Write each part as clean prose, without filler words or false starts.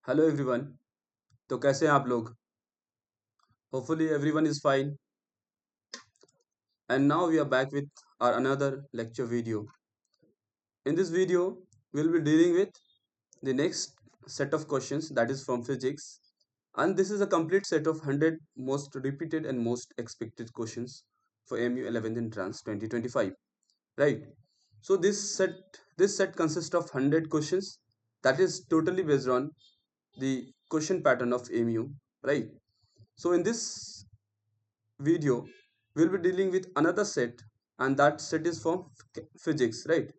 Hello everyone. तो कैसे हैं आप लोग? Hopefully everyone is fine and now we are back with our another lecture video. In this video we'll be dealing with the next set of questions, that is from physics, and this is a complete set of 100 most repeated and most expected questions for MU 11th Entrance 2025, right? So this set consists of 100 questions, that is totally based on the question pattern of MU, right? So in this video we'll be dealing with another set, and that set is from physics, right?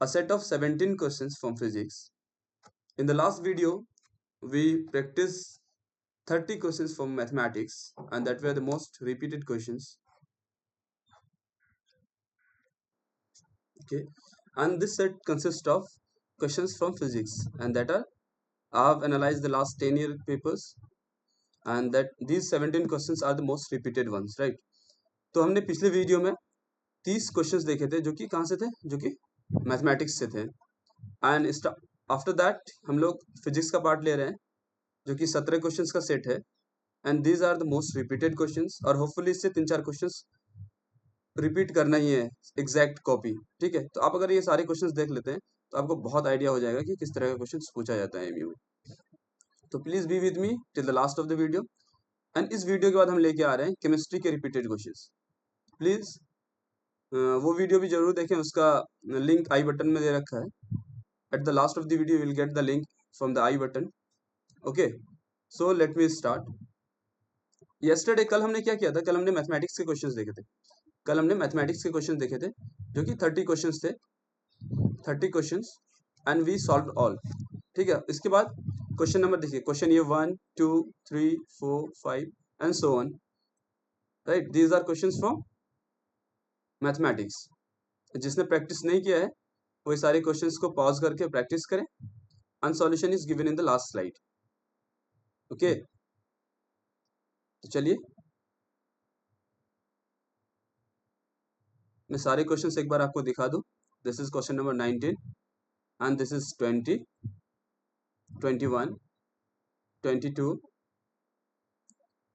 A set of 17 questions from physics. In the last video we practiced 30 questions from mathematics, and that were the most repeated questions. Okay, and this set consists of questions from physics, and that are I have analyzed the last 10-year papers, and that these 17 questions are the most repeated ones, right? तो हमने पिछले video में 30 questions देखे थे, जो कि कहाँ से थे, जो कि मैथमेटिक्स से थे। एंड आफ्टर दैट हम लोग फिजिक्स का पार्ट ले रहे हैं, जो कि 17 क्वेश्चंस का सेट है, and these are the most repeated questions, और होपफुली इससे 3-4 क्वेश्चंस रिपीट करना ही है, एग्जैक्ट कॉपी। ठीक है, तो आप अगर ये सारे क्वेश्चंस देख लेते हैं तो आपको बहुत आइडिया हो जाएगा कि किस तरह का क्वेश्चन पूछा जाता है एमयू में। तो please be with me till the last of the video. And इस वीडियो के बाद हम लेके आ रहे हैं केमिस्ट्री के रिपीटेड क्वेश्चंस। प्लीज वो वीडियो भी जरूर देखें, उसका लिंक आई बटन में दे रखा है। At the last of the video will get the link from the I button. Okay, so let me start. Yesterday कल हमने क्या किया था? कल हमने मैथमेटिक्स के क्वेश्चंस देखे थे। कल हमने मैथमेटिक्स के क्वेश्चंस देखे थे, जो कि 30 क्वेश्चंस थे, 30 questions, and we solve all. ठीक है, इसके बाद क्वेश्चन नंबर देखिए, क्वेश्चन ये 1 2 3 4 5 and so on, right? These are questions from mathematics. जिसने प्रैक्टिस नहीं किया है वो सारे क्वेश्चंस को पॉज करके प्रैक्टिस करें, and solution is given in the last slide. Okay, तो चलिए मैं सारे क्वेश्चंस एक बार आपको दिखा दूं। This is question number 19 and this is 20 21 22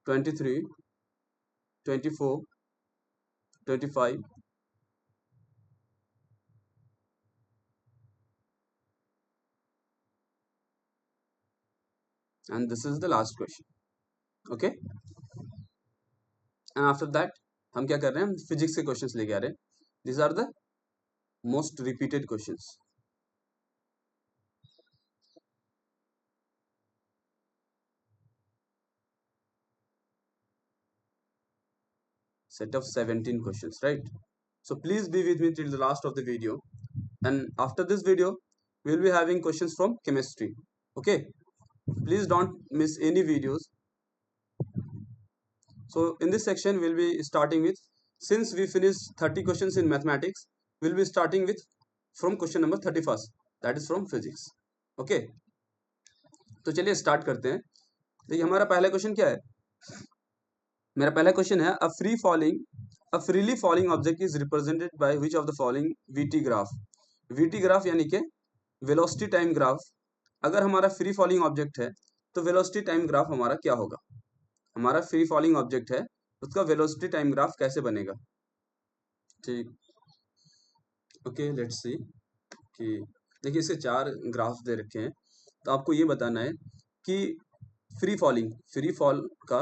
23 24 25 and this is the last question. Okay, and after that हम क्या कर रहे हैं? हम फिजिक्स के क्वेश्चंस लेके आ रहे हैं। these are the most repeated questions. Set of 17 questions, right? So please be with me till the last of the video, and after this video we'll be having questions from chemistry. Okay, please don't miss any videos. So in this section we'll be starting with, since we finished 30 questions in mathematics, we'll be starting with from question number 31st, that is from physics. Okay, तो चलिए start करते हैं। देखिए हमारा पहला question क्या है? मेरा पहला क्वेश्चन है, a freely falling object is represented by which of the following VT graph. VT graph यानी कि वेलोसिटी टाइम ग्राफ। अगर हमारा फ्री फॉलिंग ऑब्जेक्ट है तो वेलोसिटी टाइम ग्राफ हमारा क्या होगा? हमारा फ्री फॉलिंग ऑब्जेक्ट है, उसका वेलोसिटी टाइम ग्राफ कैसे बनेगा? ठीक, ओके, लेट्स सी कि देखिए इसके 4 ग्राफ दे रखे हैं, तो आपको ये बताना है कि फ्री फॉल का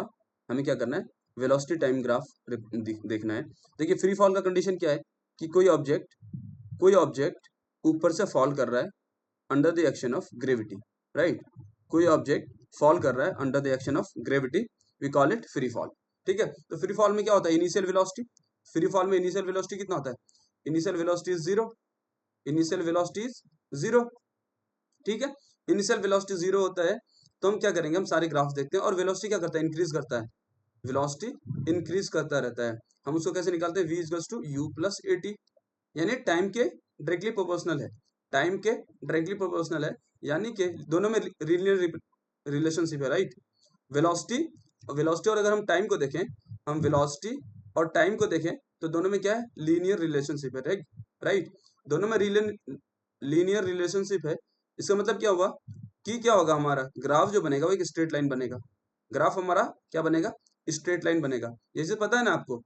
हमें क्या करना है? वेलोसिटी टाइम ग्राफ देखना है। देखिए फ्री फॉल का कंडीशन क्या है कि कोई ऑब्जेक्ट ऊपर से फॉल कर रहा है under the action of gravity, right? कोई ऑब्जेक्ट फॉल कर रहा है under the action of gravity, we call it free fall. ठीक है, तो फ्री फॉल में क्या होता है? Initial velocity. फ्री फॉल में इनिशियल वेलोसिटी कितना होता है? Initial velocity is zero. Initial velocity is zero. ठीक है, इनिशियल वेलोसिटी जीरो होता है, तो हम क्या करेंगे? हम सारे ग्राफ देखते हैं, और वेलोसिटी क्या करता है? इंक्रीज करता है। वेलोसिटी इंक्रीज करता रहता है। हम उसको कैसे निकालते हैं? v equals to u plus a t, यानी टाइम के डायरेक्टली प्रोपोर्शनल है। टाइम के डायरेक्टली प्रोपोर्शनल है, यानी कि दोनों में लीनियर रिलेशनशिप है, राइट? वेलोसिटी और अगर हम टाइम को देखें, हम वेलोसिटी और टाइम को देखें तो दोनों में क्या है? लीनियर रिलेशनशिप है, राइट? दोनों में लीनियर रिलेशनशिप है। इसका मतलब क्या हुआ? कि क्या होगा, हमारा ग्राफ जो बनेगा वो एक स्ट्रेट लाइन बनेगा। ग्राफ हमारा क्या बनेगा, स्ट्रेट लाइन बनेगा। ये चीज पता है ना आपको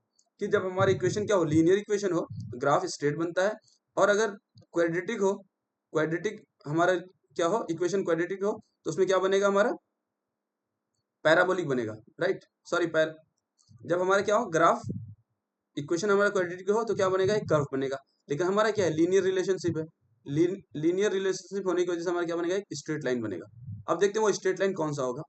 कि जब हमारा इक्वेशन क्या हो, लीनियर इक्वेशन हो, ग्राफ स्ट्रेट बनता है। और अगर क्वाड्रेटिक हो, क्वाड्रेटिक हमारा क्या हो, इक्वेशन क्वाड्रेटिक हो, तो उसमें क्या बनेगा, हमारा पैराबोलिक बनेगा, राइट। सॉरी जब हमारा क्या हो, ग्राफ इक्वेशन हमारा क्वाड्रेटिक हो तो क्या बनेगा, एक कर्व बनेगा। लेकिन हमारा क्या है, लीनियर रिलेशनशिप है। लीनियर रिलेशनशिप होने की वजह से हमारा क्या बनेगा, एक स्ट्रेट लाइन बनेगा। अब देखते हैं वो स्ट्रेट लाइन कौन सा होगा।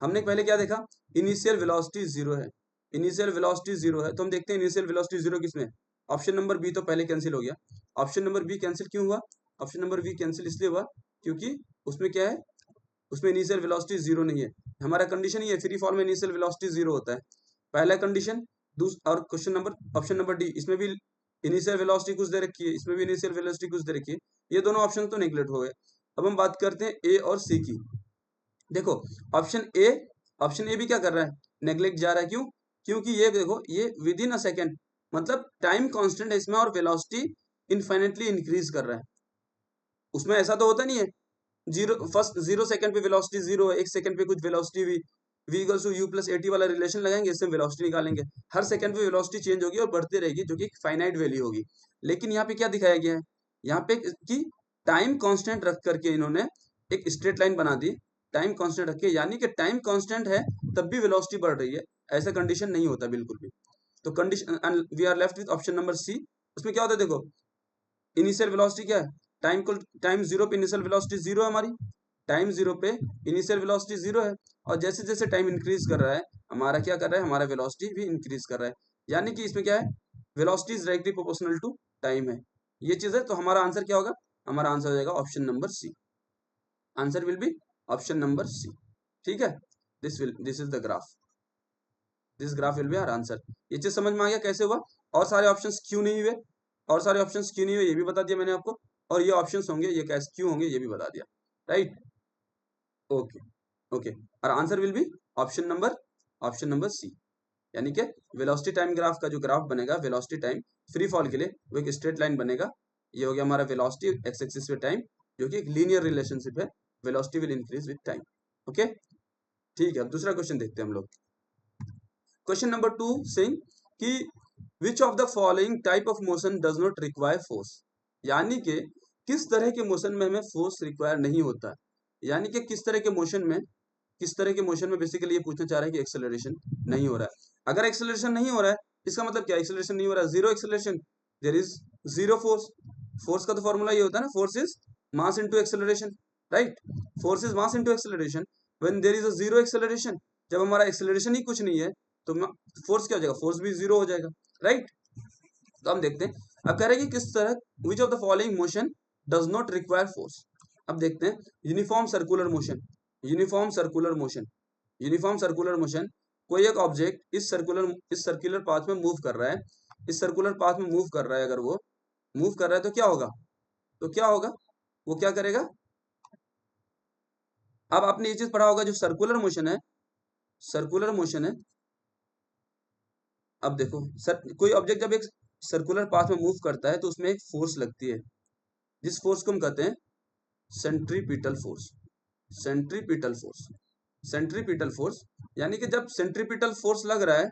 हमने पहले क्या देखा, इनिशियल वेलोसिटी जीरो है। इनिशियल वेलोसिटी जीरो है, तो हम देखते हैं इनिशियल वेलोसिटी जीरो किसमें, ऑप्शन नंबर बी तो पहले कैंसिल हो गया। ऑप्शन नंबर बी कैंसिल क्यों हुआ, ऑप्शन नंबर बी कैंसिल इसलिए हुआ क्योंकि उसमें क्या है, उसमें इनिशियल वेलोसिटी जीरो नहीं है। हमारा कंडीशन ही है, फ्री फॉल में इनिशियल वेलोसिटी जीरो होता है, पहला कंडीशन। और question number option number D, इसमें भी इनिशियल वेलोसिटी कुछ दे रखी है, इसमें भी इनिशियल वेलोसिटी कुछ दे रखी है। ये दोनों ऑप्शन तो नेग्लेक्ट हो गए। अब हम बात करते हैं ए और सी की। देखो ऑप्शन ए भी क्या कर रहा है, नेग्लेक्ट जा रहा है। क्यों, क्योंकि ये देखो, ये विद इन अ सेकेंड, मतलब टाइम कांस्टेंट है इसमें और वेलोसिटी इनफाइनेटली इंक्रीज कर रहा है। उसमें ऐसा तो होता नहीं है, फर्स्ट 0 सेकंड पे वेलोसिटी जीरो है, 1 सेकंड पे कुछ velocity v equals to u plus a t वाला रिलेशन लगाएंगे, इससे वेलोसिटी निकालेंगे। हर सेकंड पे वेलोसिटी चेंज होगी और बढ़ती रहेगी, जो कि फाइनाइट वैल्यू होगी। लेकिन यहाँ पे क्या दिखाया गया है, यहाँ पे कि टाइम कांस्टेंट रख करके इन्होंने एक स्ट्रेट लाइन बना दी। टाइम कांस्टेंट रख के, यानी कि टाइम कांस्टेंट है तब भी वेलोसिटी बढ़ रही है, ऐसा कंडीशन नहीं होता बिल्कुल भी। तो condition we are left with option number C. उसमें क्या होता है, देखो इनिशियल वेलोसिटी क्या है, टाइम जीरो पे इनिशियल वेलोसिटी जीरो है हमारी, टाइम जीरो पे इनिशियल वेलोसिटी जीरो है। और जैसे जैसे टाइम इंक्रीज कर रहा है, हमारा क्या कर रहा है, हमारा वेलोसिटी भी इंक्रीज कर रहा है। यानी कि इसमें क्या है, velocity is directly proportional to time है, ये चीज है। तो हमारा आंसर क्या होगा, हमारा आंसर हो जाएगा option number C. Answer will be option number C. ठीक है, this is the graph, this graph will be our answer. ये चीज समझ में आ गया कैसे हुआ, और सारे ऑप्शंस क्यों नहीं हुए, और सारे ऑप्शंस क्यों नहीं हुए ये भी बता दिया मैंने आपको। और ये ऑप्शंस होंगे, ये कैसे क्यों होंगे ये भी बता दिया, राइट। ओके ओके, और answer will be option number C. यानी कि वेलोसिटी टाइम ग्राफ का जो ग्राफ बनेगा, वेलोसिटी टाइम फ्री फॉल के लिए वो एक स्ट्रेट लाइन बनेगा। ये हो गया हमारा वेलोसिटी एक्स एक्सिस पे टाइम, जो कि एक लीनियर रिलेशनशिप है, velocity will increase with time. Okay, ठीक है। अब दूसरा क्वेश्चन देखते हैं हम लोग। क्वेश्चन नंबर 2 सेइंग कि which of the following type of motion does not require force, यानी कि किस तरह के मोशन में हमें फोर्स रिक्वायर नहीं होता है। यानी कि किस तरह के मोशन में, किस तरह के मोशन में बेसिकली ये पूछना चाह रहा है कि एक्सेलरेशन नहीं हो रहा है। अगर एक्सेलरेशन नहीं हो रहा है, इसका मतलब क्या, एक्सेलरेशन नहीं हो रहा है, zero acceleration, there is zero force. Force का तो फॉर्मूला ये होता है ना, force is mass into acceleration, right. Force is mass into acceleration when there is a zero acceleration. जब हमारा एक्सेलरेशन ही कुछ नहीं है तो फोर्स क्या हो जाएगा, फोर्स भी जीरो हो जाएगा, राइट। तो हम देखते हैं, अब कह रहे हैं कि किस तरह, which of the following motion does not require force. अब देखते हैं, uniform circular motion, uniform circular motion, uniform circular motion, कोई एक ऑब्जेक्ट इस सर्कुलर पाथ में मूव कर रहा है, इस सर्कुलर पाथ में मूव कर रहा है, अगर वो मूव कर रहा है तो क्या होगा, तो क्या होगा, वो क्या करेगा। अब आपने ये चीज पढ़ा होगा, जो सर्कुलर मोशन है, सर्कुलर मोशन है। अब देखो सर, कोई ऑब्जेक्ट जब एक सर्कुलर पाथ में मूव करता है तो उसमें एक फोर्स लगती है, जिस फोर्स को हम कहते हैं centripetal force, centripetal force, centripetal force. यानी कि जब सेंट्रीपिटल फोर्स लग रहा है,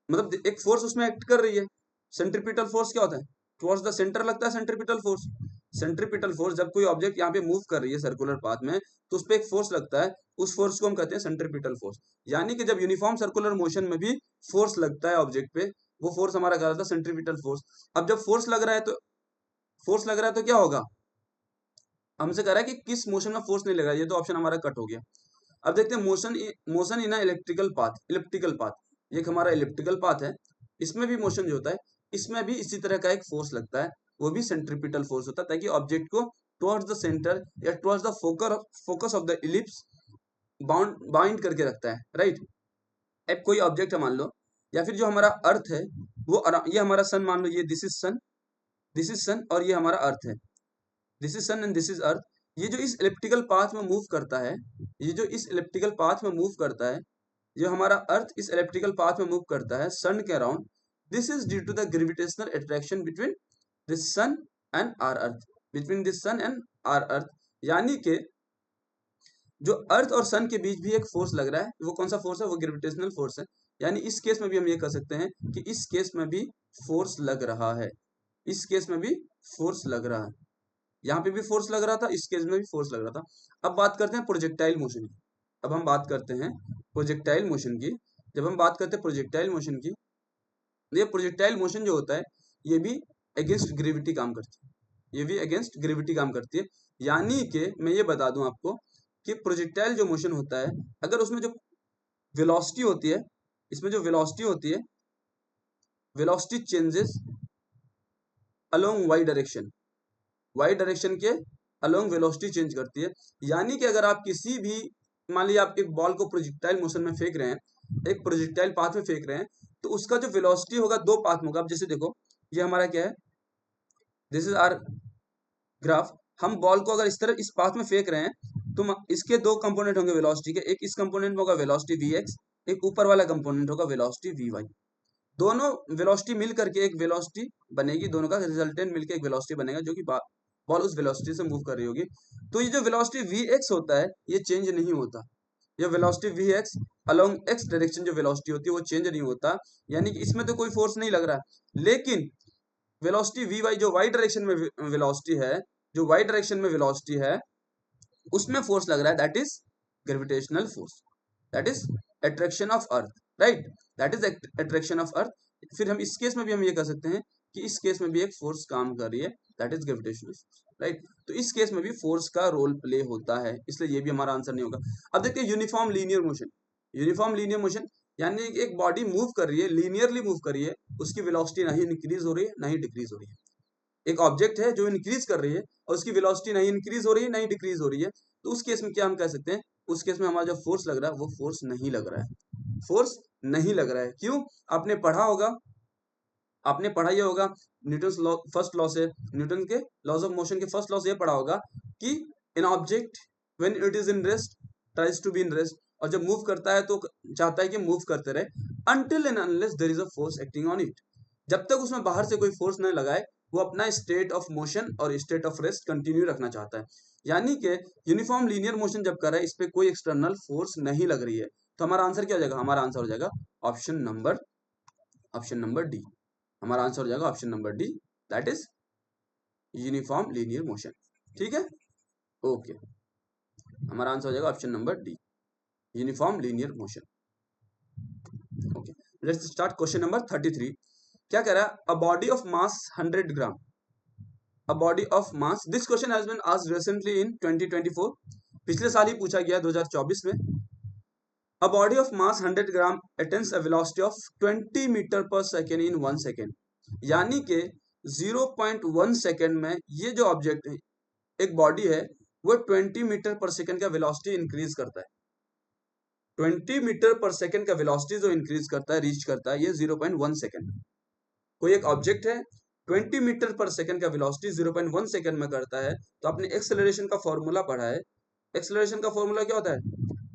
मतलब एक फोर्स उसमें एक्ट कर रही है। सेंट्रीपिटल फोर्स क्या होता है, टुवर्ड्स द सेंटर लगता है सेंट्रीपिटल फोर्स। सेंट्रीपिटल फोर्स, जब कोई ऑब्जेक्ट यहाँ पे मूव कर रही है सर्कुलर पाथ में, तो उस पर एक फोर्स लगता है, उस फोर्स को हम कहते हैं सेंट्रीपिटल फोर्स। यानी कि जब यूनिफॉर्म सर्कुलर मोशन में भी फोर्स लगता है ऑब्जेक्ट पे, वो फोर्स हमारा क्या होता है, सेंट्रीपिटल फोर्स। अब जब फोर्स लग रहा है तो, फोर्स लग रहा है तो क्या होगा, हमसे कह रहा है कि किस मोशन में फोर्स नहीं लगा, ये तो ऑप्शन हमारा कट हो गया। अब देखते हैं motion in electrical path, elliptical path, एक हमारा इलिप्टिकल पाथ है, इसमें भी मोशन जो होता है, इसमें भी इसी तरह का एक फोर्स लगता है, वो भी सेंट्रीपिटल फोर्स होता है, ताकि ऑब्जेक्ट को टुवर्ड्स द सेंटर या towards the focus of the ellipse bind करके रखता है, राइट। अब कोई ऑब्जेक्ट है मान लो, या फिर जो हमारा अर्थ है वो, ये हमारा सन मान लो, ये this is sun, this is sun, और ये हमारा अर्थ है, this is sun and this is earth. ये जो इस इलिप्टिकल पाथ में मूव करता है, ये जो इस इलिप्टिकल पाथ में मूव करता है, जो हमारा अर्थ इस इलेक्ट्रिकल पाथ में मूव करता है सन के around, this is due to the gravitational attraction between this sun and our earth, between this sun and our earth. यानी कि जो अर्थ और सन के बीच भी एक फोर्स लग रहा है, वो कौन सा फोर्स है? वो ग्रेविटेशनल फोर्स है। यानी इस केस में भी हम ये कह सकते हैं कि इस केस में भी फोर्स लग रहा है, इस केस में भी फोर्स लग रहा है, यहाँ पे भी फोर्स लग रहा था, इस केस में भी फोर्स लग रहा था। अब बात करते हैं प्रोजेक्टाइल मोशन की। अब हम बात करते हैं प्रोजेक्टाइल मोशन की। जब हम बात करते हैं प्रोजेक्टाइल मोशन की, ये प्रोजेक्टाइल मोशन जो होता है ये भी अगेंस्ट ग्रेविटी काम करती है, ये भी अगेंस्ट ग्रेविटी काम करती है। यानी कि मैं ये बता दूं आपको कि प्रोजेक्टाइल जो मोशन होता है, अगर उसमें जो वेलोसिटी होती है, इसमें जो वेलोसिटी होती है, velocity changes along Y direction, Y direction के अलोंग वेलोसिटी चेंज करती है। यानी कि अगर आप किसी भी, मान लीजिए आप एक बॉल को प्रोजेक्टाइल मोशन में फेंक रहे हैं, एक प्रोजेक्टाइल पाथ में फेंक रहे हैं, तो उसका जो वेलोसिटी होगा दो पाथ में होगा। अब जैसे देखो, ये हमारा क्या है, दिस इज आर ग्राफ। हम बॉल को अगर इस तरह इस पाथ में फेंक रहे हैं, तो इसके दो कंपोनेंट होंगे वेलोसिटी के, एक इस कंपोनेंट में होगा वेलोसिटी vx, एक ऊपर वाला कंपोनेंट होगा वेलोसिटी vy। दोनों वेलोसिटी मिल करके एक वेलोसिटी बनेगी, दोनों का रिजल्टेंट मिलकर एक वेलोसिटी बनेगा, जो कि बॉल उस वेलोसिटी से मूव कर रही होगी। तो ये जो वेलोसिटी vx होता है ये चेंज नहीं होता, ये velocity vx along x direction जो वेलोसिटी होती है वो चेंज नहीं होता। यानी कि इसमें तो कोई फोर्स नहीं लग रहा है, लेकिन वेलोसिटी vy जो y डायरेक्शन में वेलोसिटी है, जो y डायरेक्शन में वेलोसिटी है, उसमें फोर्स लग रहा है, that is gravitational force, that is attraction of earth, right, that is attraction of earth. फिर हम इस केस में भी हम ये कह सकते हैं कि इस केस में भी एक फोर्स काम कर रही है, that is gravitational force, right. तो इस केस में भी फोर्स का रोल प्ले होता है, इसलिए ये भी हमारा आंसर नहीं होगा। अब देखते हैं uniform linear motion. Uniform linear motion यानी कि एक बॉडी मूव कर रही है, लीनियरली मूव कर रही है, उसकी वेलोसिटी ना ही इंक्रीज हो रही है ना ही डिक्रीज हो रही है। एक ऑब्जेक्ट है जो इंक्रीज कर रही है और उसकी वेलोसिटी नहीं इंक्रीज हो रही है नहीं डिक्रीज हो रही है, तो उस केस में क्या हम कह सकते हैं, उस केस में हमारा जो फोर्स लग रहा है वो फोर्स नहीं लग रहा है, फोर्स नहीं लग रहा है। क्यों? आपने पढ़ा होगा, आपने पढ़ा ये होगा, न्यूटन लॉ, फर्स्ट लॉ से, न्यूटन के लॉज ऑफ मोशन के फर्स्ट लॉ से ये पढ़ा होगा कि an object when it is in rest tries to be in rest, और जब मूव करता है तो चाहता है कि मूव करते रहे, until and unless there is a force acting on it. जब तक उसमें बाहर से कोई फोर्स न लगाए, वो अपना स्टेट ऑफ मोशन और स्टेट ऑफ रेस्ट कंटिन्यू रखना चाहता है। यानी कि यूनिफॉर्म लीनियर मोशन जब कर रहा है, इस पे कोई एक्सटर्नल फोर्स नहीं लग रही है, तो हमारा आंसर क्या हो जाएगा? हमारा आंसर हो जाएगा ऑप्शन नंबर डी। हमारा आंसर हो जाएगा option number D, that is uniform linear motion. ठीक है, ओके, हमारा आंसर हो जाएगा option number D, uniform linear motion. Okay, let's start question number 33। क्या कह रहा है? A body of mass 100 gram, a body of mass, this question has been asked recently in 2024, पिछले साल ही पूछा गया 2024 में। a body of mass 100 gram attains a velocity of 20 metre per second in 1 second, यानी कि 0.1 सेकेंड में ये जो ऑब्जेक्ट है, एक बॉडी है, वो 20 मीटर पर सेकेंड का वेलोसिटी इंक्रीज करता है। 20 मीटर पर सेकेंड का वेलोसिटी जो इंक्रीज करता है, रीच करता है, ये 0.1 सेकेंड। कोई एक ऑब्जेक्ट है, 20 मीटर पर सेकंड का वेलोसिटी 0.1 सेकंड में करता है, तो आपने एक्सेलरेशन का फॉर्मूला पढ़ा है। एक्सेलरेशन का फॉर्मूला क्या होता है?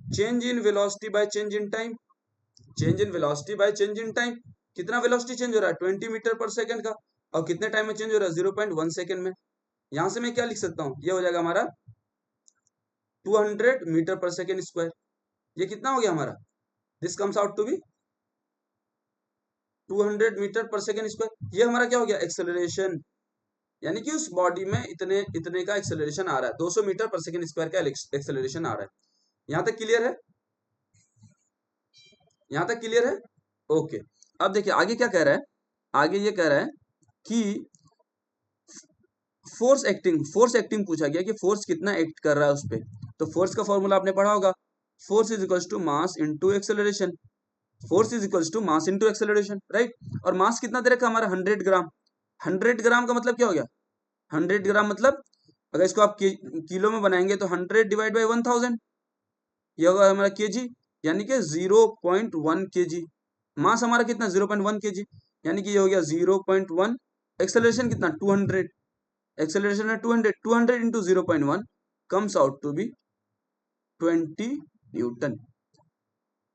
Change in velocity by change in time, change in velocity by change in time. कितना वेलोसिटी चेंज हो रहा है? 20 मीटर पर सेकंड का, और कितने टाइम में चेंज हो रहा है? 0.1 सेकंड में। यहां से मैं क्या लिख सकता हूं? ये हो जाएगा हमारा 200 मीटर पर सेकंड स्क्वायर। ये कितना हो गया हमारा? This comes out to be 200 metre per second square. ये हमारा क्या हो गया? एक्सेलरेशन, यानी कि उस बॉडी में इतने इतने का एक्सेलरेशन आ रहा है, 200 मीटर पर सेकंड स्क्वायर का एक्सेलरेशन आ रहा है। यहां तक क्लियर है? यहां तक क्लियर है? ओके, अब देखिए आगे क्या कह रहा है। आगे ये कह रहा है कि फोर्स एक्टिंग पूछा गया कि फोर्स कितना एक्ट कर रहा है उस पर। तो फोर्स का फॉर्मूला आपने पढ़ा होगा, force is equals to mass into acceleration, force is equals to mass into acceleration, right. और मास कितना दे रखा हमारा? 100 ग्राम। 100 ग्राम का मतलब क्या हो गया? 100 ग्राम मतलब अगर इसको आप किलो में बनाएंगे तो 100 डिवाइड बाई 1000, ये होगा हमारा केजी, यानी कि 0.1 केजी। मास हमारा कितना? 0.1 केजी, यानी कि ये हो गया 0.1। एक्सेलरेशन कितना? 200, एक्सेलरेशन है 200, 200 into 0.1 comes out to be 20 newton.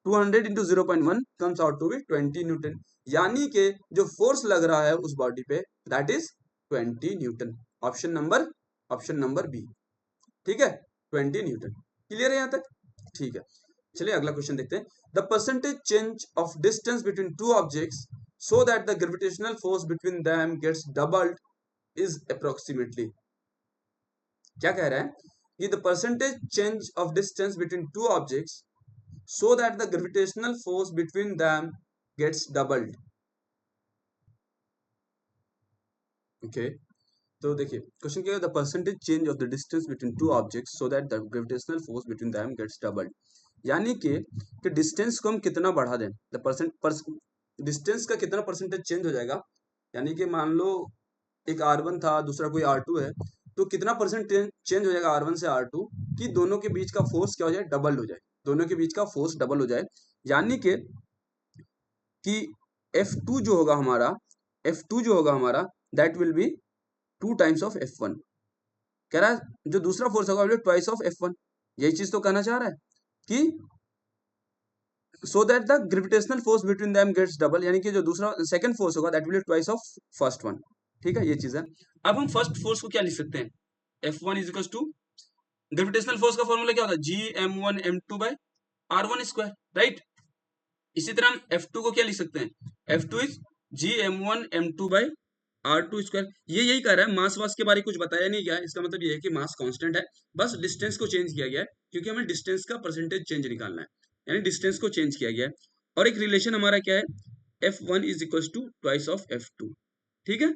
200 into 0.1 comes out to be 20 newton, यानी कि जो फोर्स लग रहा है उस बॉडी पे, that is 20 newton. Option number B. ठीक है, 20 न्यूटन। क्लियर है यहाँ तक? ठीक है, चलिए अगला क्वेश्चन देखते हैं। The percentage change of distance between two objects so that the gravitational force between them gets doubled is approximately. क्या कह रहा है कि the percentage change of distance between two objects so that the gravitational force between them gets doubled. Okay, तो देखिए question क्या है, the percentage change of the distance between two objects so that the gravitational force between them gets doubled. यानी कि distance को हम कितना बढ़ा दें, द डिस्टेंस का कितना परसेंटेज चेंज हो जाएगा। यानी कि मान लो एक R1 था, दूसरा कोई R2 है, तो कितना परसेंट चेंज हो जाएगा R1 से R2 कि दोनों के बीच का फोर्स क्या हो जाए, डबल हो जाए, दोनों के बीच का फोर्स डबल हो जाए। यानी कि F2 जो होगा हमारा, F2 जो होगा हमारा that will B 2 times of F1। कह रहा है जो दूसरा फोर्स होगा वो ट्वाइस ऑफ F1। यही चीज तो कहना चाह रहा है कि so that the gravitational force between them gets double, यानी कि जो दूसरा सेकंड फोर्स होगा that will be twice of first one. ठीक है, ये चीज है। अब हम फर्स्ट फोर्स को क्या लिख सकते हैं, F1 is equal to gravitational force का फॉर्मूला क्या होता है, Gm1m2 by R1 square, right. इसी तरह हम F2 को क्या लिख सकते हैं, F2 is Gm1m2 by R2 square. ये यही कह रहा है, मास वास के बारे में कुछ बताया नहीं गया है, इसका मतलब ये है कि मास कांस्टेंट है, बस डिस्टेंस को चेंज किया गया है, क्योंकि हमें डिस्टेंस का परसेंटेज चेंज निकालना है, यानी डिस्टेंस को चेंज किया गया है। और एक रिलेशन हमारा क्या है, F1 is equal to twice of F2। ठीक है,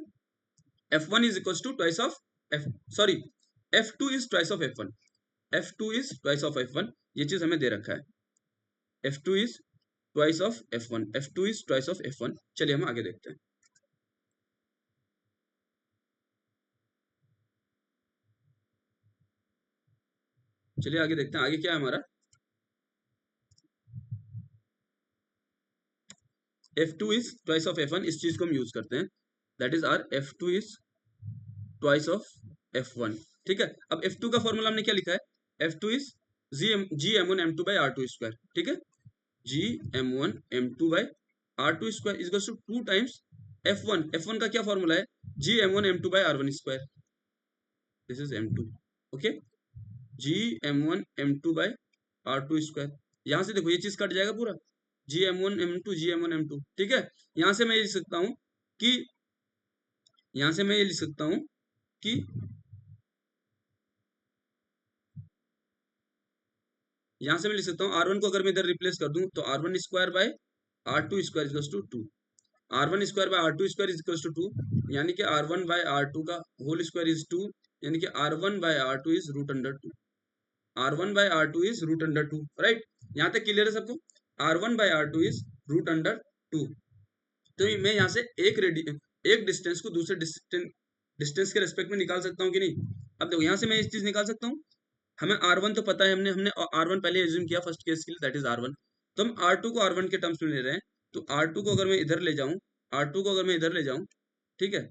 F1 is equal to twice of sorry F2 is twice of F1, F2 is twice of F1, ये चीज हमें दे रखा है। F2 is twice of F1, F2 is twice of F1। चलिए हम आगे देखते हैं। चलिए आगे देखते हैं, आगे क्या है हमारा, F2 is twice of F1, इस चीज को हम यूज करते हैं, that is our F2 is twice of F1। ठीक है, अब F2 का फॉर्मूला हमने क्या लिखा है, F2 is Gm1m2 by R2 square. ठीक है, Gm1m2 by R2 square is equal to 2 times F1। F1 का क्या फॉर्मूला है, Gm1m2 by R1 square, this is M2। Okay, Gm1m2 by R2 square, यहां से देखो ये चीज कट जाएगा पूरा, Gm1m2 ठीक है। यहां से मैं ये लिख सकता हूं कि यहां से मैं ये लिख सकता हूं कि यहां से मैं लिख सकता हूं R1 को अगर मैं इधर रिप्लेस कर दूं तो R1 square by R2 square equals to 2, R1 square by R2 square equals to 2, यानी कि R1 बाय R2 का होल स्क्वायर इज 2, यानी कि R1 by R2 is root under 2, R1 by R2 is root under 2, right. यहां तक clear है सबको, R1 by R2 is root under 2। तो मैं यहाँ से एक डिस्टेंस को दूसरे डिस्टेंस के रेस्पेक्ट में निकाल सकता हूँ कि नहीं। अब देखो यहाँ से मैं इस चीज निकाल सकता हूँ, हमें R1 तो पता है, हमने हमने R1 पहले एज्यूम किया फर्स्ट केस के लिए, दैट इज R1। तो हम R2 को R1 के टर्म्स में ले रहे हैं, तो R2 को अगर मैं इधर ले जाऊं, R2 को अगर मैं इधर ले जाऊं, ठीक है,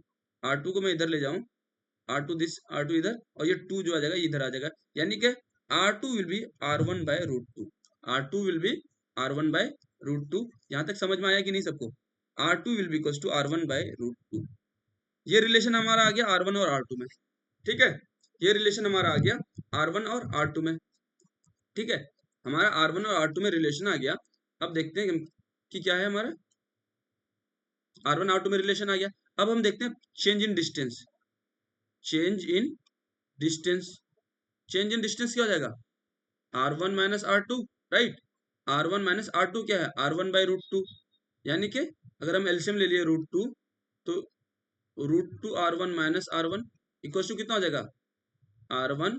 R2 को मैं इधर ले जाऊं, R2 इधर, और ये 2 जो आ जाएगा इधर आ जाएगा, यानी कि R2 will be R1 by root 2, R2 will be R1 by root 2। यहाँ तक समझ में आया कि नहीं सबको, R2 will be equals to R1 by root 2। ये रिलेशन हमारा आ गया R1 और R2 में। ठीक है, ये रिलेशन हमारा आ गया R1 और R2 में। ठीक है, हमारा R1 और R2 में रिलेशन आ गया। अब देखते हैं कि क्या है हमारा, R1 R2 में रिलेशन आ गया। अब हम देखते हैं change in distance, change in distance, change in distance क्या हो जाएगा, R1 minus R2, right. R1 minus R2 क्या है, R1 बाई रूट 2, यानी कि अगर हम एलसीएम ले लिए रूट 2, तो root 2 R1 minus R1 equal to कितना हो जाएगा, R1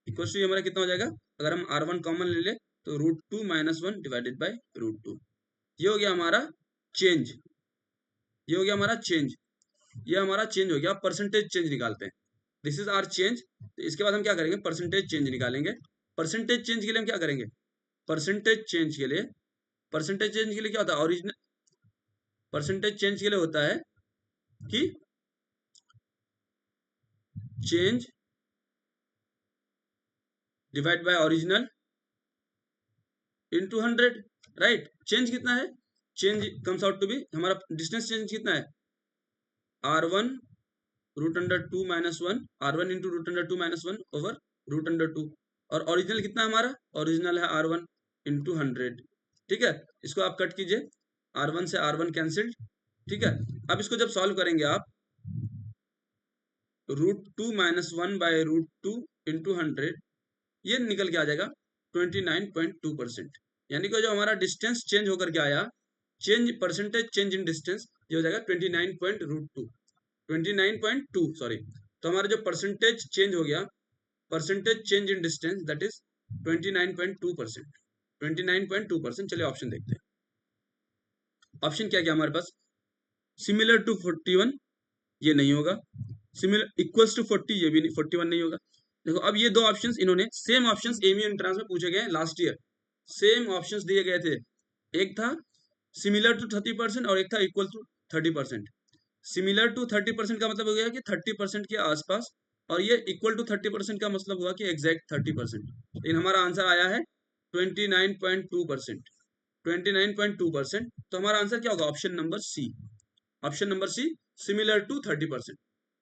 इक्वल टू हमारा कितना हो जाएगा, अगर हम R1 कॉमन ले ले तो root 2 minus 1 divided by root 2। ये हो गया हमारा चेंज, ये हो गया हमारा चेंज, ये हमारा चेंज हो गया। परसेंटेज चेंज निकालते हैं, दिस इज आर चेंज। तो इसके बाद हम क्या करेंगे, परसेंटेज चेंज निकालेंगे। परसेंटेज चेंज के लिए हम क्या करेंगे, परसेंटेज चेंज के लिए, परसेंटेज चेंज के लिए क्या होता है, ओरिजिनल परसेंटेज चेंज के लिए होता है कि change divide by original into 100, right. Change कितना है, change comes out to be, हमारा डिस्टेंस चेंज कितना है, R1 √2 - 1, R1 × √2 - 1 ओवर √2। और ओरिजिनल कितना हमारा, ओरिजिनल है R1 × 100। ठीक है, इसको आप कट कीजिए, R1 से R1 कैंसिल्ड। ठीक है, अब इसको जब सॉल्व करेंगे आप, √2 - 1 बाय √2 × 100, ये निकल के आ जाएगा 29.2%। यानी कि जो हमारा डिस्टेंस चेंज होकर के आया, change percentage change in distance, ये हो जाएगा 29.2, सॉरी। तो हमारा जो परसेंटेज चेंज हो गया, percentage change in distance, that is 29.2%। 29.2%। चलिए ऑप्शन देखते हैं। ऑप्शन क्या क्या हमारे पास, सिमिलर टू 41, ये नहीं होगा। सिमिलर इक्वल्स टू 40, ये भी नहीं, 41 नहीं होगा। देखो अब ये दो ऑप्शंस, इन्होंने सेम ऑप्शंस एमयू एंट्रेंस में पूछे गए लास्ट ईयर, सेम ऑप्शंस दिए गए थे। एक था सिमिलर टू 30% और एक था इक्वल टू 30%। सिमिलर टू 30% का मतलब हो गया कि 30% के आसपास, और ये इक्वल टू 30% का मतलब हुआ कि एग्जैक्ट 30%। लेकिन हमारा आंसर आया है 29.2%। 29.2%। तो हमारा आंसर क्या होगा, option number C. Option number C, similar to 30%।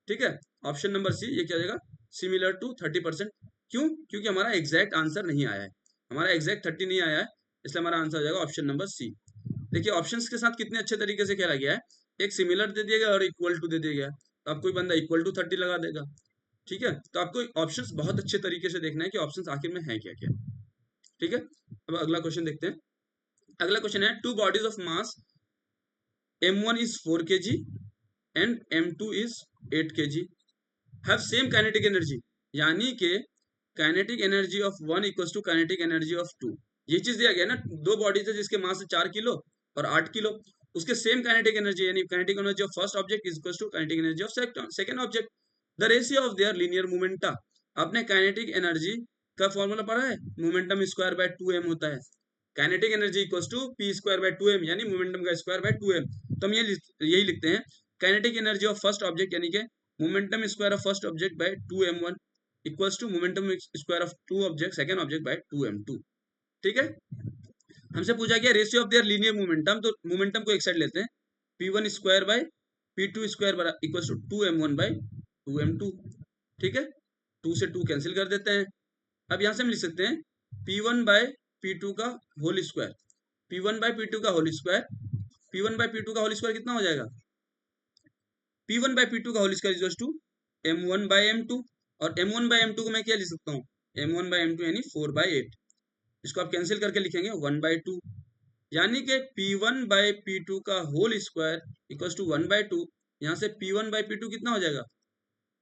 ठीक है, ऑप्शन नंबर सी, ये क्या हो जाएगा, सिमिलर टू 30%। क्यों, क्योंकि हमारा एग्जैक्ट आंसर नहीं आया है, हमारा एग्जैक्ट 30 नहीं आया है, इसलिए हमारा आंसर हो जाएगा ऑप्शन नंबर सी। देखिए ऑप्शंस के साथ कितने अच्छे तरीके से खेला गया है, एक सिमिलर दे दिया गया और इक्वल टू दे दिया गया, तो अब कोई बंदा इक्वल टू 30 लगा देगा। ठीक है, तो आपको ऑप्शंस बहुत अच्छे तरीके से देखना है कि ऑप्शंस आखिर में है क्या क्या। ठीक है, अब अगला क्वेश्चन देखते हैं। अगला क्वेश्चन है, two bodies of mass m1 is 4 kg and m2 is 8 kg have same kinetic energy, यानी कि kinetic energy of 1 equals to kinetic energy of 2। ये चीज दिया गया ना, दो बॉडीज है जिसके मास है 4 किलो और 8 किलो, उसके सेम काइनेटिक एनर्जी, यानी kinetic energy of first object is equals to kinetic energy of second object, the ratio of their linear momenta. आपने काइनेटिक एनर्जी का फॉर्मूला पढ़ा है, मोमेंटम स्क्वायर बाय 2m होता है। Kinetic energy equals to p square by 2m, यानी momentum का square by 2m। तो हम यही लिखते हैं, kinetic energy of first object यानी कि momentum square of first object by 2m1 equals to momentum square of two object second object by 2m2। ठीक है, हमसे पूछा गया ratio of their linear momentum, तो मोमेंटम को एक साइड लेते हैं, p1 square by p2 square equals to 2m1 by 2m2। ठीक है, 2 से 2 कैंसिल कर देते हैं। अब यहां से हम लिख सकते हैं p1 बाय p2 का whole square, p1 by p2 का whole square, p1 by p2 का होल स्क्वायर कितना हो जाएगा, p1 बाय p2 का whole square equals to m1 by m2, और m1 बाय m2 को मैं क्या लिख सकता हूँ, m1 बाय m2 यानी 4 बाय 8। इसको आप कैंसिल करके लिखेंगे 1 बाय 2, यानी कि p1 बाय p2 का whole square equals to 1 by 2। यहाँ से p1 बाय p2 कितना हो जाएगा,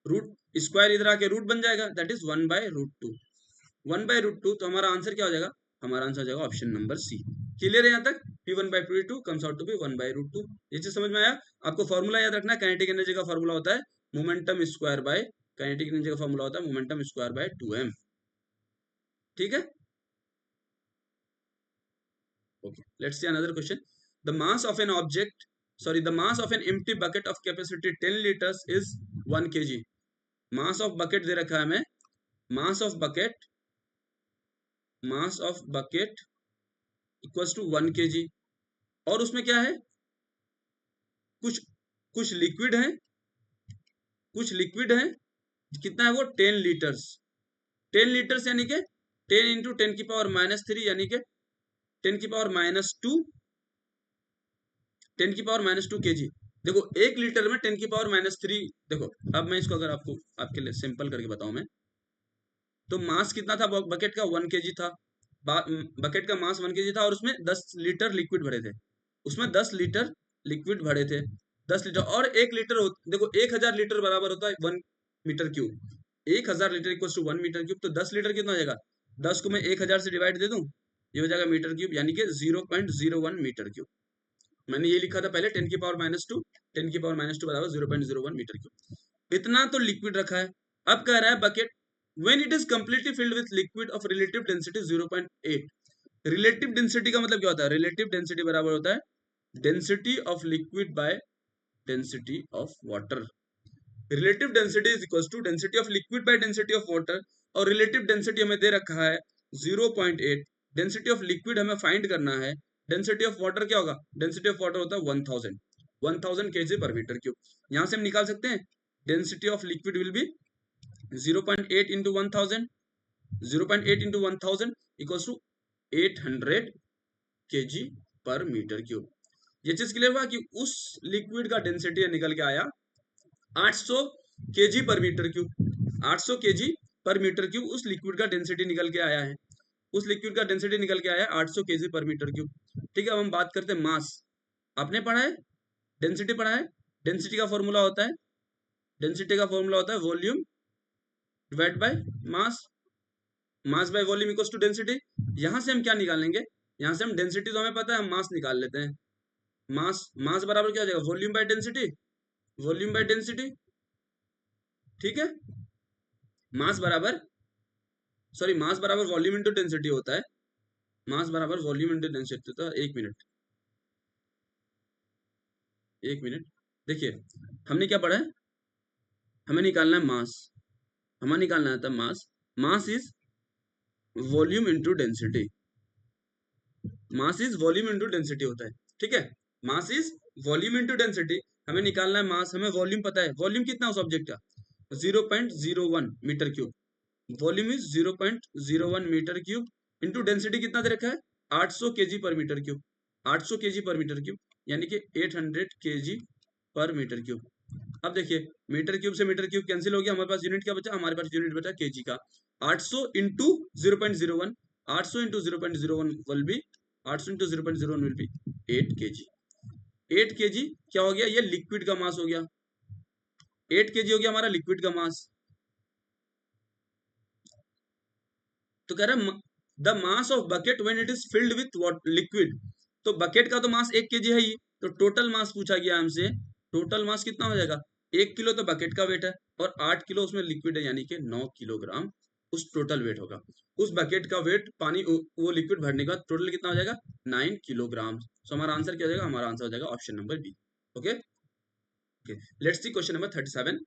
रूट स्क्वायर इधर आके रूट बन जाएगा, दैट इज 1 बाय √2। 1 बाय √2, तो हमारा आंसर क्या हो जाएगा, हमारा आंसर हो जाएगा ऑप्शन नंबर सी। क्लियर है यहाँ तक, p1 by p2 comes out to be 1 by √2। ये चीज समझ में आया। आपको फॉर्मूला याद रखना है, काइनेटिक एनर्जी का फॉर्मूला होता है momentum square bye, kinetic energy का फॉर्मूला होता है मोमेंटम स्क्वायर बाय 2m। ठीक है, okay, let's see another question. The mass of an object, sorry, the mass of an empty bucket of capacity 10 liters is 1 kg। mass of bucket दे रखा है हमें, mass of bucket equals to 1 kg, और उसमें क्या है, कुछ कुछ liquid है, कुछ लिक्विड है, कितना है वो 10 लीटर्स। 10 लीटर्स यानी कि 10 इंटू 10 की पावर -3, यानी कि 10 की पावर -2, 10 की पावर -2 kg। देखो 1 लीटर में 10 की पावर -3। देखो अब मैं इसको अगर आपको आपके लिए सिंपल करके बताऊं मैं, तो मास कितना था बकेट का, 1 kg था। बकेट का मास 1 kg था, और उसमें 10 लीटर लिक्विड भरे थे, उसमें 10 लीटर लिक्विड भरे थे, 10 लीटर, और 1 लीटर देखो 1000 लीटर बराबर होता है 1 metre cube. 1000 litre equal to 1 metre cube, तो 10 लीटर कितना हो जाएगा, 10 को मैं 1000 से डिवाइड दे दूं, ये हो जाएगा मीटर क्यूब, यानी कि 0.01 मीटर क्यूब। मैंने ये लिखा था पहले 10 की पावर -2, 10 की पावर -2 बराबर 0.01 मीटर क्यूब। इतना तो लिक्विड रखा है। अब कह रहा है bucket when it is completely filled with liquid of relative density 0.8। Relative density का मतलब क्या होता है, रिलेटिव डेंसिटी बराबर होता है density of liquid by density of water. Relative density is equal to density of liquid by density of water, और relative density हमें दे रखा है 0.8। डेंसिटी ऑफ लिक्विड हमें फाइंड करना है, डेंसिटी ऑफ वाटर क्या होगा, डेंसिटी ऑफ वाटर होता है 1000 kg पर मीटर क्यूब। यहां से हम निकाल सकते हैं density of liquid will be 0.8 into 1000. 0.8 into 1000 equals to 800 kg per metre cube. ये चीज क्लियर हुआ कि उस लिक्विड का डेंसिटी निकल के आया 800 kg per metre cube. 800 kg per metre cube उस लिक्विड का डेंसिटी निकल के आया है। उस लिक्विड का डेंसिटी निकल के आया है 800 kg पर मीटर क्यूब। ठीक है, अब हम बात करते हैं मास। आपने पढ़ा है, डेंसिटी पढ़ा है। डेंसिटी का फॉर्मूला होता है, डेंसिटी का फॉर्मूला होता है volume divide by mass. Mass by volume equals to density. यहां से हम क्या निकालेंगे, यहां से हम डेंसिटी तो हमें पता है, हम मास निकाल लेते हैं। मास मास बराबर क्या हो जाएगा, volume by density. Volume by density, ठीक है। मास बराबर मास बराबर वॉल्यूम इंटू डेंसिटी होता है। मास बराबर वॉल्यूम इंटू डेंसिटी होता है। एक मिनट, एक मिनट, देखिए हमने क्या पढ़ा है, हमें निकालना है मास। हमें निकालना था mass. Mass is volume into density. Mass is volume into density होता है, ठीक है। Mass is volume into density. हमें निकालना है मास, हमें वॉल्यूम पता है। वॉल्यूम कितना उस ऑब्जेक्ट का, 0.01 metre cube. Volume is 0.01 metre cube into density कितना दे रखा है, 800 kg per metre cube. 800 kg per metre cube यानी कि 800 kg पर मीटर क्यूब। अब देखिए मीटर क्यूब से मीटर क्यूब कैंसिल हो गया, हमारे पास यूनिट क्या बचा, हमारे पास यूनिट बचा केजी का। 800 into 0.01, 800 into 0.01 will be 800 into 0.01 will be 8 kg। 8 kg क्या हो गया, ये लिक्विड का मास हो गया। 8 kg हो गया हमारा लिक्विड का मास। तो कह रहा है the mass of bucket when it is filled with what, liquid. तो बकेट का तो मास 1 kg है ही, तो टोटल मास पूछा गया हमसे। टोटल मास कितना हो जाएगा, 1 किलो तो बकेट का वेट है और 8 किलो उसमें लिक्विड है, यानी कि 9 किलोग्राम उस टोटल वेट होगा। उस बकेट का वेट पानी वो लिक्विड भरने का टोटल कितना हो जाएगा, 9 किलोग्राम। सो हमारा आंसर क्या हो जाएगा, हमारा आंसर हो जाएगा option number B. Okay, let's see question number 37।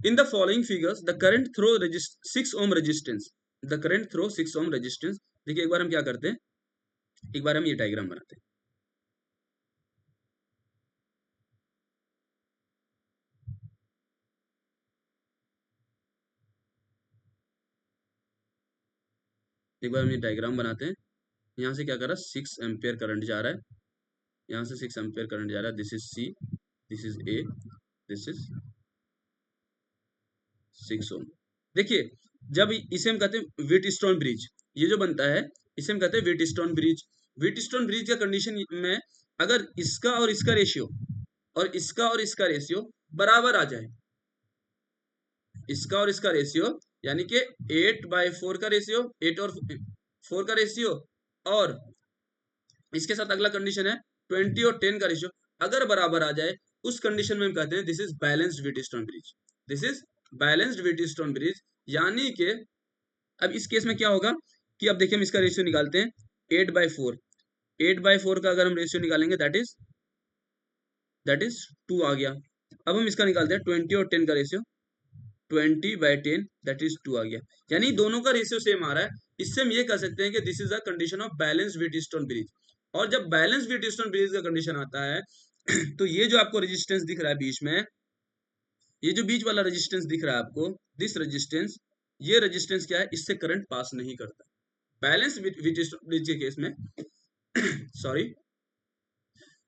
In the following figures, the current through 6 ohm resistance. The current through 6 ohm resistance. देखिए एक बार हम क्या करते हैं, एक बार हम ये डायग्राम बनाते हैं। एक बार हम ये डायग्राम बनाते हैं। यहाँ से क्या कर रहा है, 6 एम्पियर करंट जा रहा है। यहाँ से 6 एम्पियर करंट जा रहा है। This is C, this is A, this is 6 ohm. देखिए जब इसे हम कहते हैं व्हीटस्टोन ब्रिज, ये जो बनता है इसे हम कहते हैं व्हीटस्टोन ब्रिज। व्हीटस्टोन ब्रिज का कंडीशन में अगर इसका और इसका रेशियो और इसका और इसका रेशियो बराबर आ जाए, इसका और इसका रेशियो यानी कि 8/4 का रेशियो, 8 और 4 का रेशियो, और इसके साथ अगला कंडीशन है 20 और 10 का रेशियो अगर बराबर आ जाए, उस कंडीशन में हम कहते हैं this is balanced Wheatstone bridge. This is balanced Wheatstone bridge. यानी कि अब इस केस में क्या होगा कि अब देखिए हम इसका रेशियो निकालते हैं 8/4। 8/4 का अगर हम रेशियो निकालेंगे दैट इज 2 आ गया। अब हम इसका निकालते हैं 20 और 10 का रेशियो, 20/10 दैट इज 2 आ गया। यानी दोनों का रेशियो सेम आ रहा है। इससे हम ये कह सकते हैं कि this is a condition of balanced Wheatstone bridge. और जब बैलेंस्ड व्हीटस्टोन ब्रिज का कंडीशन आता है तो ये जो आपको रेजिस्टेंस दिख रहा है बीच में, ये जो बीच वाला रेजिस्टेंस दिख रहा है आपको, दिस रेजिस्टेंस, ये रेजिस्टेंस क्या है, इससे करंट पास नहीं करता। बैलेंस व्हीटस्टोन ब्रिज के केस में सॉरी,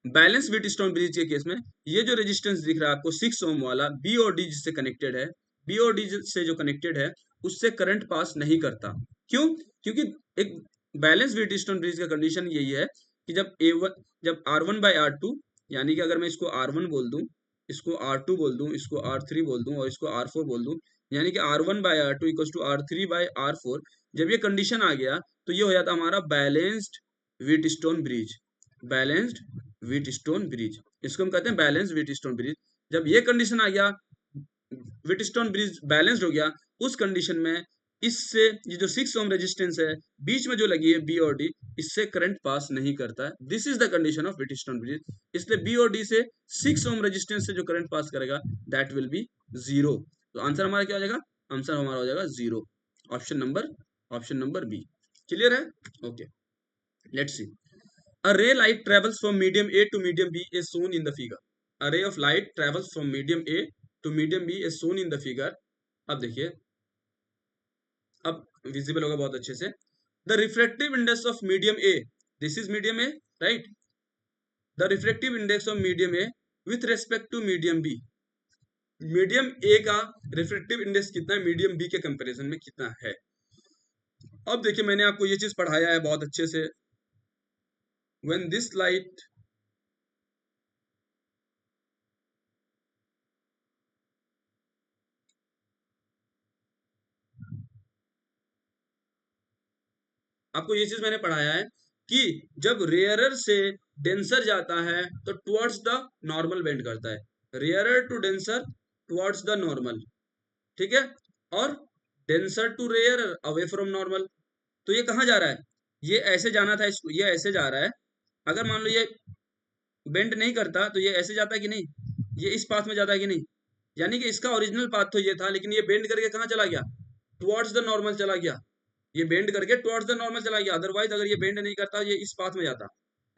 बैलेंस व्हीटस्टोन ब्रिज के केस में ये जो रेजिस्टेंस दिख रहा है आपको 6 ओम वाला, बी और डी जिससे कनेक्टेड है, बी और डी से जो कनेक्टेड है उससे करंट पास नहीं करता। क्यों, क्योंकि एक बैलेंस व्हीटस्टोन ब्रिज का कंडीशन यही है कि जब R1/R2, यानी कि अगर मैं इसको R1 बोल दूं, इसको R2 बोल दूं, इसको R3 बोल दूं और इसको R4 बोल दूं, यानी कि R1/R2 इक्वल्स टू R3/R4, जब ये कंडीशन आ गया तो ये हो जाता हमारा balanced Wheatstone bridge. Balanced Wheatstone bridge, इसको हम कहते हैं बैलेंस व्हीटस्टोन ब्रिज। जब ये कंडीशन आ गया, व्हीटस्टोन ब्रिज बैलेंस्ड हो गया, उस कंडीशन में इससे ये जो 6 ओम रेजिस्टेंस है बीच में जो लगी है बी और डी, इससे करंट पास नहीं करता है। This is the condition of Wheatstone bridge. इसलिए बी और डी से 6 ओम रेजिस्टेंस से जो करंट पास करेगा दैट विल बी 0। तो आंसर हमारा क्या हो जाएगा, आंसर हमारा हो जाएगा 0। Option number B. क्लियर है, okay, let's see. A ray light travels from medium A to medium B is shown in the figure. A ray of light travels from medium A to medium B is shown in the figure. अब देखिए, अब visible होगा बहुत अच्छे से. The refractive index of medium A, this is medium A, right? The refractive index of medium A with respect to medium B. Medium ए का refractive index कितना है, मीडियम बी के कंपैरिजन में कितना है. अब देखिए, मैंने आपको ये चीज पढ़ाया है बहुत अच्छे से. व्हेन दिस लाइट आपको ये चीज मैंने पढ़ाया है कि जब रेयरर से डेंसर जाता है तो टुवर्ड्स द नॉर्मल बेंड करता है. Rarer to denser towards the normal, ठीक है, और denser to rarer away from normal. तो ये कहाँ जा रहा है, ये ऐसे जाना था, इसको ये ऐसे जा रहा है. अगर मान लो ये बेंड नहीं करता तो ये ऐसे जाता है कि नहीं, ये इस पाथ में जाता है कि नहीं. यानी कि इसका ओरिजिनल पाथ तो ये था, लेकिन ये बेंड करके कहाँ चला गया, टुवर्ड्स द नॉर्मल चला गया. ये बेंड करके टुवर्ड्स द नॉर्मल चला गया. अदरवाइज अगर ये बेंड नहीं करता ये इस पाथ में जाता.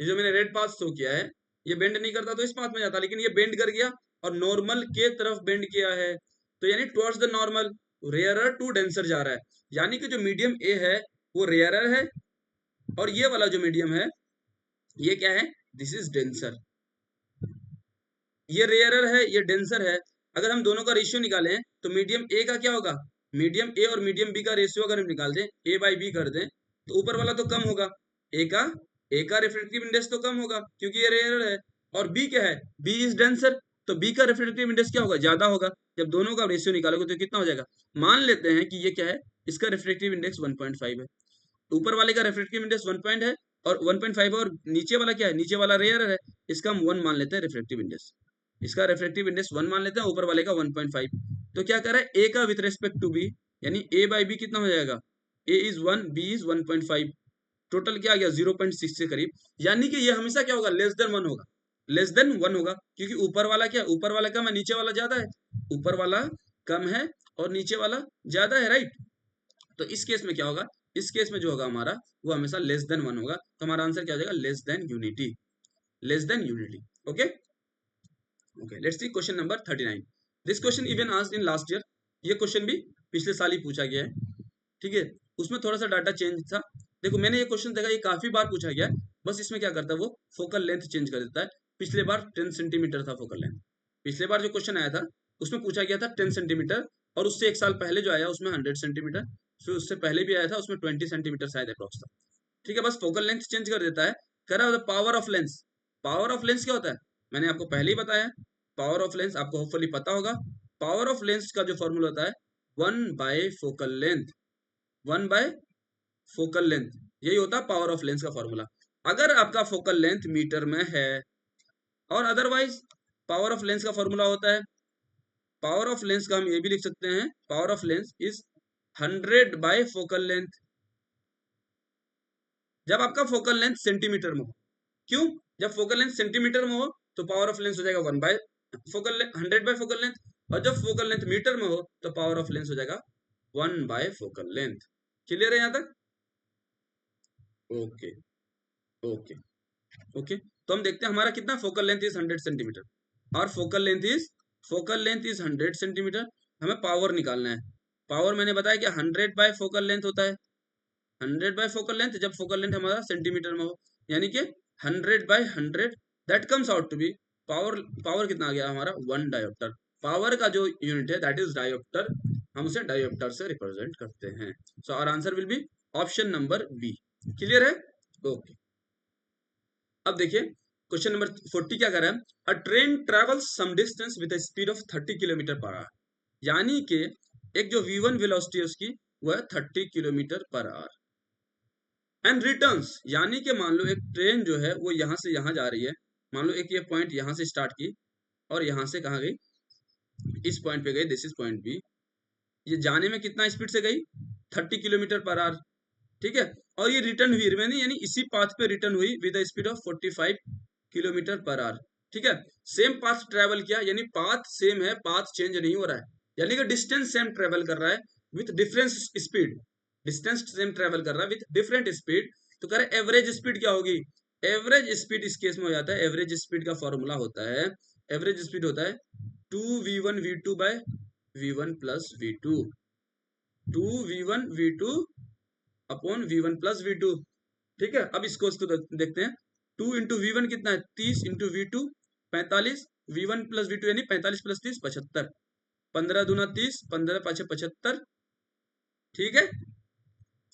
ये जो मैंने रेड पाथ शो किया है, ये बेंड नहीं करता तो इस पाथ में जाता, लेकिन ये बेंड कर गया और नॉर्मल के तरफ बेंड किया है. तो यानी towards the normal, rarer to denser जा रहा है. यानी कि जो मीडियम ए है वो रेयरर है, और ये वाला जो मीडियम है ये क्या है, दिस इज डेंसर. ये रेयरर है, ये डेंसर है. अगर हम दोनों का रेशियो निकालें तो मीडियम ए का क्या होगा, मीडियम ए और मीडियम बी का रेशियो अगर हम निकाल दें, ए बाई बी कर दें, तो ऊपर वाला तो कम होगा, ए का रिफ्रैक्टिव इंडेक्स तो कम होगा क्योंकि ये रेयरर है. और बी क्या है, बी इज डेंसर, तो बी का रिफ्रैक्टिव इंडेक्स क्या होगा, ज्यादा होगा. जब दोनों का रेशियो निकालोगे तो कितना हो जाएगा. मान लेते हैं कि ये क्या है, इसका रिफ्रैक्टिव इंडेक्स 1.5 है, ऊपर वाले का रिफ्रैक्टिव इंडेक्स 1 है और 1.5 है, और नीचे वाला क्या है, नीचे वाला रेयरर है, इसका हम 1 मान लेते हैं रिफ्रैक्टिव इंडेक्स. इसका रिफ्रैक्टिव इंडेक्स 1 मान लेते हैं, ऊपर वाले का 1.5. तो क्या कर रहा है, ए का विथ रेस्पेक्ट टू बी, यानी ए बाई बी कितना हो जाएगा, ए इज 1, बी इज 1.5. टोटल क्या आ गया, 0.6 के करीब. यानी कि ये हमेशा क्या होगा, लेस देन 1 होगा, लेस देन 1 होगा, क्योंकि ऊपर वाला क्या है, ऊपर वाला कम है, नीचे वाला ज्यादा है. ऊपर वाला कम है और नीचे वाला ज्यादा है, राइट. तो इस केस में क्या होगा, इस केस में जो होगा हमारा वो हमेशा लेस देन 1 होगा. तो हमारा आंसर क्या हो जाएगा, less than unity, less than unity. Okay okay, let's see question number 39. This question even asked in last year. ये क्वेश्चन भी पिछले साल ही पूछा गया है, ठीक है. उसमें थोड़ा सा डाटा चेंज था. देखो, मैंने ये क्वेश्चन देखा, ये काफी बार पूछा गया है. बस इसमें क्या करता है, वो फोकल लेंथ चेंज कर देता है. पिछले बार 10 सेंटीमीटर था फोकल लेंथ. पिछले बार जो क्वेश्चन आया था उसमें पूछा गया था 10 सेंटीमीटर, और उससे एक साल पहले जो आया उसमें 100 सेंटीमीटर, फिर उससे पहले भी आया था उसमें 20 सेंटीमीटर शायद अप्रॉक्स था. ठीक है, बस फोकल लेंथ चेंज कर देता है. कह रहा है power of lens. Power of lens क्या होता है, मैंने आपको पहले ही बताया. पावर ऑफ लेंस आपको होपफुली पता होगा. पावर ऑफ लेंस का जो फॉर्मूला होता है 1 bye focal length, 1 bye focal length, यही होता है पावर ऑफ लेंस का फॉर्मूला. अगर आपका फोकल लेंथ मीटर में है, और अदरवाइज पावर ऑफ लेंस का फॉर्मूला होता है, पावर ऑफ लेंस का हम ये भी लिख सकते हैं, power of lens is 100 by focal length. जब आपका फोकल लेंथ सेंटीमीटर में हो, क्यों, जब फोकल लेंथ सेंटीमीटर में हो तो पावर ऑफ लेंस हो जाएगा 1 bye focal length, 100 by focal length. और जब फोकल लेंथ मीटर में हो तो पावर ऑफ लेंस हो जाएगा 1 बाय फोकल लेंथ. क्लियर है यहां तक. Okay okay okay. तो हम देखते हैं हमारा कितना, फोकल लेंथ इज 100 सेंटीमीटर, और फोकल लेंथ इज 100 सेंटीमीटर. हमें पावर निकालना है. पावर मैंने बताया कि 100 बाय फोकल लेंथ होता है, 100 बाय फोकल लेंथ, जब फोकल लेंथ हमारा सेंटीमीटर में हो, यानी कि 100 by 100, that comes out to be power. Power कितना आ गया हमारा, 1 डायोप्टर. पावर का जो यूनिट है दैट इज डायोप्टर, हम उसे डायोप्टर से रिप्रेजेंट करते हैं. So our answer will be option number B. Clear है. ओके. अब देखिए क्वेश्चन नंबर 40 क्या कर रहा है, a train travels some distance with a speed of 30 kilometre per hour. यानी कि एक जो v1 वेलोसिटी है उसकी वो है 30 kilometre per our. And returns, यानी कि मान लो एक ट्रेन जो है वो यहां से यहां जा रही है. मान लो एक ये पॉइंट यहां से स्टार्ट की और यहां से कहां गई, इस पॉइंट पे गई, दिस इज पॉइंट बी. ये जाने में कितना स्पीड से गई, 30 किलोमीटर पर आवर. ठीक है, और ये रिटर्न हुई रिमेनिंग, यानी इसी पाथ पे रिटर्न हुई with the speed of 45 kilometre per our. ठीक है, सेम पाथ ट्रेवल किया, यानी पाथ सेम है, पाथ चेंज नहीं हो रहा है, यानी कि डिस्टेंस सेम ट्रेवल कर रहा है with difference speed. Distance same travel कर रहा है विथ डिफरेंट स्पीड. तो कह रहा है एवरेज स्पीड क्या होगी. एवरेज स्पीड इस केस में हो जाता है, एवरेज स्पीड का फॉर्मूला होता है, एवरेज स्पीड होता है 2v1 v2 by v1 plus v2, 2v1 v2 upon v1 plus v2। ठीक है, अब इसको देखते हैं। 2 × v1 कितना है 30, into v2 45, v1 plus v2 यानी 45 प्लस 30 75, 15 दूना 30, 15 पाँच 75। ठीक है,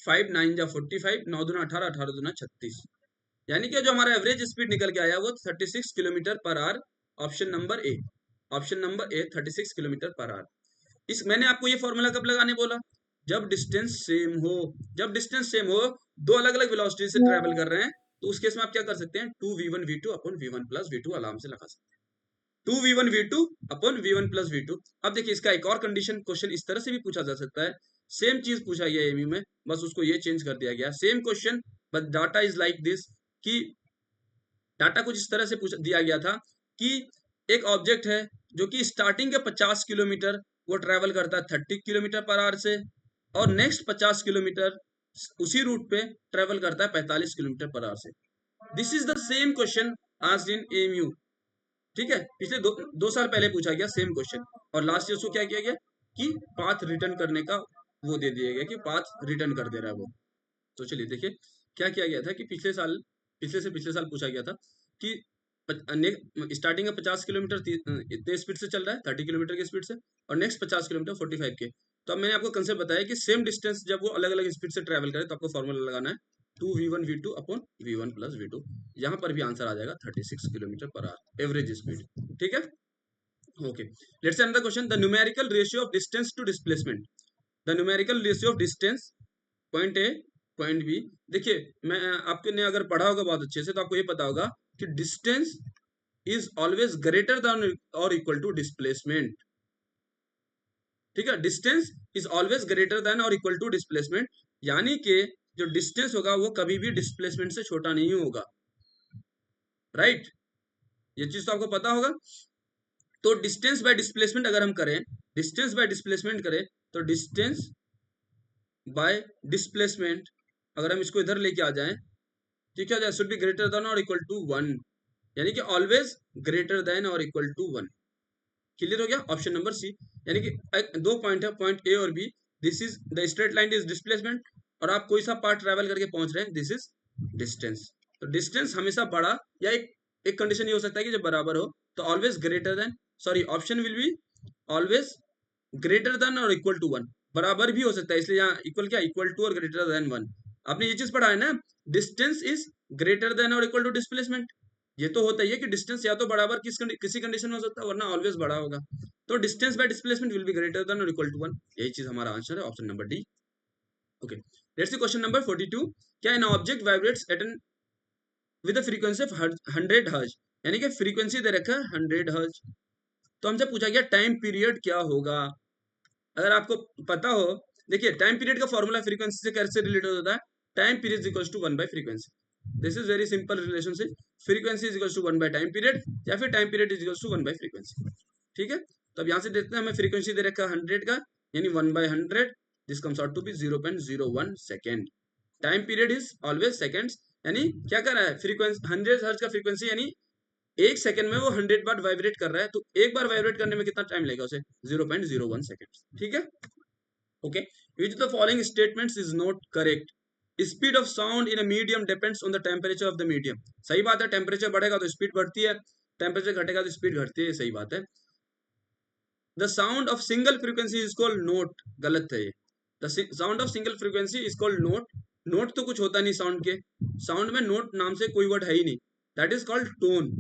5 9 जा 45, 9 दूना 18, 18 दूना 36, यानी कि जो हमारा एवरेज स्पीड निकल के आया वो 36 kilometre per our. Option number A, option number A 36 kilometre per our. इस मैंने आपको ये फॉर्मूला कब लगाने बोला, जब डिस्टेंस सेम हो। जब डिस्टेंस सेम हो, दो अलग अलग वेलोसिटी से ट्रेवल कर रहे हैं, तो उस केस में आप क्या कर सकते हैं 2v1 v2 upon v1 plus v2 आराम से लगा सकते हैं, 2v1 v2 upon v1 plus v2। अब देखिए इसका एक और कंडीशन क्वेश्चन इस तरह से भी पूछा जा सकता है, सेम चीज पूछा गया एमयू में, बस उसको ये चेंज कर दिया गया, same question but data is like this, कि डाटा कुछ इस तरह से पूछ दिया गया था कि एक ऑब्जेक्ट है जो कि स्टार्टिंग के 50 किलोमीटर वो ट्रेवल करता है 30 किलोमीटर पर आवर से, और नेक्स्ट 50 किलोमीटर उसी रूट पे ट्रेवल करता है 45 किलोमीटर पर आवर से। This is the same question asked in MU. ठीक है, पिछले दो साल पहले पूछा गया सेम क्वेश्चन, और लास्ट ईयर उसको क्या किया गया कि पाथ रिटर्न करने का वो दे दिया गया कि पाथ रिटर्न कर दे रहा है वो। तो चलिए देखिए क्या किया गया था कि पिछले से पिछले साल पूछा गया था कि स्टार्टिंग में 50 किलोमीटर इतने स्पीड से चल रहा है 30 किलोमीटर की स्पीड से, और नेक्स्ट 50 किलोमीटर 45 के। तो अब मैंने आपको कंसेप्ट बताया कि सेम डिस्टेंस जब वो अलग अलग स्पीड से ट्रेवल करे तो आपको फॉर्मूला लगाना है 2v1 v2 upon v1 plus v2। यहाँ पर भी आंसर आ जाएगा 36 kilometre per our average speed. ठीक है, okay, let's another question, the numerical ratio of distance to displacement, the numerical ratio of distance point A point B. देखिए मैं आपने अगर पढ़ा होगा बहुत अच्छे से तो आपको ये पता होगा कि distance is always greater than और इक्वल टू डिस्प्लेसमेंट। ठीक है, distance is always greater than और इक्वल टू डिस्प्लेसमेंट, यानी कि जो डिस्टेंस होगा वो कभी भी डिस्प्लेसमेंट से छोटा नहीं होगा। राइट, ये चीज तो आपको पता होगा। तो डिस्टेंस बाय डिस्प्लेसमेंट अगर हम करें, डिस्टेंस बाय डिस्प्लेसमेंट करें, तो डिस्टेंस बाय डिस्प्लेसमेंट अगर हम इसको इधर लेके आ जाएं तो क्या हो जाए, शुड बी ग्रेटर देन और इक्वल टू 1, यानी कि ऑलवेज ग्रेटर देन और इक्वल टू 1। क्लियर हो गया, ऑप्शन नंबर सी। यानी कि दो पॉइंट है, पॉइंट ए और B, this is the straight line is displacement, और आप कोई सा पार्ट ट्रेवल करके पहुंच रहे हैं, दिस इज डिस्टेंस। तो डिस्टेंस हमेशा बड़ा, या एक कंडीशन ये हो सकता है कि जब बराबर हो तो always greater than, sorry option will be always greater than और इक्वल टू 1, बराबर भी हो सकता है, इसलिए यहाँ इक्वल क्या, इक्वल टू और ग्रेटर देन 1। आपने ये चीज पढ़ा है ना, डिस्टेंस इज ग्रेटर देन और इक्वल टू डिस्प्लेसमेंट। ये तो होता ही है कि डिस्टेंस या तो बराबर किसी कंडीशन में हो सकता है, वरना ऑलवेज बड़ा होगा। तो distance by displacement will be greater than और इक्वल टू 1, यही चीज हमारा आंसर है, option number D. Okay, let's see question number 42, क्या an object vibrates at an with a frequency of 100 hertz, यानी कि फ्रीक्वेंसी दे रखा है 100 हर्ट्ज। तो हमसे पूछा गया टाइम पीरियड क्या होगा। अगर आपको पता हो, देखिए टाइम पीरियड का फॉर्मूला फ्रीक्वेंसी से कैसे रिलेटेड होता है, time period is equals to 1 by frequency. This is very simple relationship, frequency is equals to 1 by time period, या फिर time period is equals to 1 by frequency. ठीक है, तो अब यहाँ से देखते हैं, हमें फ्रीक्वेंसी दे रखा है 100 का, यानी 1 by 100, this comes out to be 0.01 second. Time period is always seconds, यानी क्या कर रहा है, फ्रीक्वेंसी 100 हर्ट्ज का फ्रीक्वेंसी, यानी एक सेकंड में वो 100 बार वाइब्रेट कर रहा है, तो एक बार वाइब्रेट करने में कितना टाइम लगेगा उसे, 0.01 सेकेंड। ठीक है, okay, which of the following statements is not correct, speed of sound in a medium depends on the temperature of the medium. सही बात है, टेम्परेचर बढ़ेगा तो स्पीड बढ़ती है, टेम्परेचर घटेगा तो स्पीड घटती है, सही बात है। The sound of single frequency is called note, गलत है ये। The sound of single frequency is called note, note तो कुछ होता नहीं साउंड के, साउंड में नोट नाम से कोई वर्ड है ही नहीं, दैट इज कॉल्ड टोन,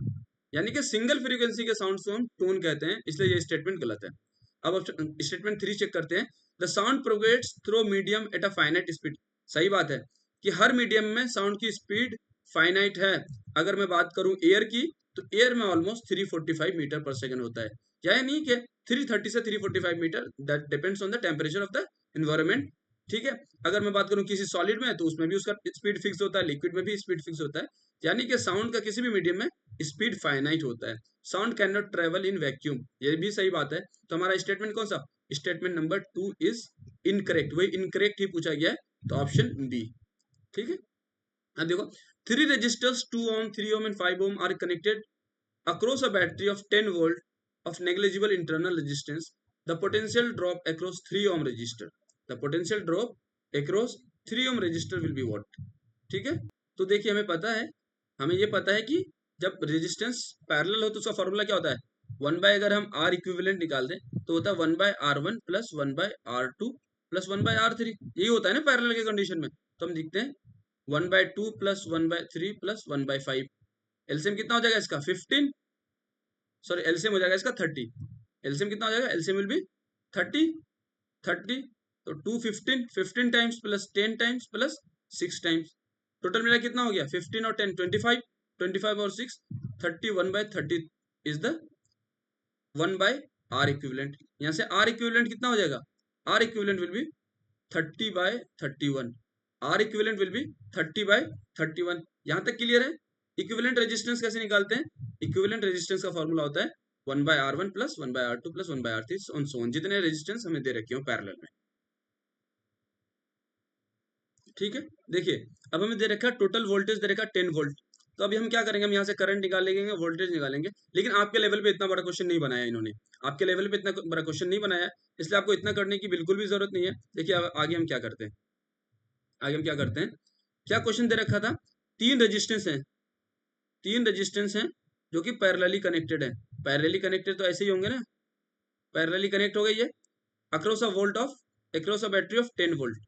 यानी कि सिंगल फ्रीक्वेंसी के साउंड को हम टोन कहते हैं, इसलिए ये स्टेटमेंट गलत है। अब स्टेटमेंट 3 चेक करते हैं, the sound propagates through medium at a finite speed. सही बात है कि हर मीडियम में साउंड की स्पीड फाइनाइट है। अगर मैं बात करूं एयर की, तो एयर में ऑलमोस्ट 345 मीटर पर सेकंड होता है, यानी कि 330 से 345 metre, that depends on the temperature of the environment. ठीक है, अगर मैं बात करूं किसी सॉलिड में, तो उसमें भी उसका स्पीड फिक्स होता है, लिक्विड में भी स्पीड फिक्स होता है, यानी कि साउंड का किसी भी मीडियम में स्पीड फाइनाइट होता है। Sound can not travel in vacuum, ये भी सही बात है। तो हमारा स्टेटमेंट कौन सा, स्टेटमेंट नंबर 2 इज इनकरेक्ट, वही इनकरेक्ट ही पूछा गया है, तो ऑप्शन बी। ठीक है, अब देखो, 3 resistors 2 ohm 3 ohm and 5 ohm are connected across a battery of 10 volt of negligible internal resistance, the potential drop across 3 ohm resistor, the potential drop across 3 ohm resistor will be what? ठीक है, तो देखिए हमें पता है, हमें ये पता है कि जब रेजिस्टेंस पैरेलल हो तो उसका फॉर्मूला क्या होता है, 1 बाय, अगर हम आर इक्विवेलेंट निकाल दें तो होता है 1/R1 plus 1/R2 plus 1/R3, यही होता है ना पैरेलल के कंडीशन में। तो हम लिखते हैं 1/2 प्लस 1/3 प्लस 1/5, एलसीएम कितना हो जाएगा इसका 15, सॉरी एलसीएम हो जाएगा इसका 30, एलसीएम कितना हो जाएगा, एलसीएम विल बी 30, 30, तो 2 15, 15 times plus 10 times plus 6 times, total मिला कितना हो गया 15 और 10 25, 25 और 6 30, 1/30 इज द 1/R इक्विवेलेंट। यहाँ से R इक्विवेलेंट कितना हो जाएगा, R equivalent will be 30/31, R equivalent will be 30/31। यहाँ तक क्लियर है। इक्विवेलेंट रेजिस्टेंस कैसे निकालते हैं, इक्विवेलेंट रेजिस्टेंस का फॉर्मूला होता है 1/R1 plus 1/R2 plus 1/R3 on so on, जितने रेजिस्टेंस हमें दे रखे हो पैरेलल में। ठीक है, देखिए अब हमें दे रखा है टोटल वोल्टेज दे रखा है 10 वोल्ट, तो अभी हम क्या करेंगे, हम यहाँ से करंट निकालेंगे, वोल्टेज निकालेंगे, लेकिन आपके लेवल पे इतना बड़ा क्वेश्चन नहीं बनाया इन्होंने, आपके लेवल पे इतना बड़ा क्वेश्चन नहीं बनाया, इसलिए आपको इतना करने की बिल्कुल भी जरूरत नहीं है। देखिए अब आगे हम क्या करते हैं, आगे हम क्या करते हैं, क्या क्वेश्चन दे रखा था, तीन रेजिस्टेंस हैं, तीन रेजिस्टेंस हैं जो कि पैरेलली कनेक्टेड है, पैरेलली कनेक्टेड तो ऐसे ही होंगे ना, पैरेलली कनेक्ट हो गई है across a volt of, across a battery of 10 volt,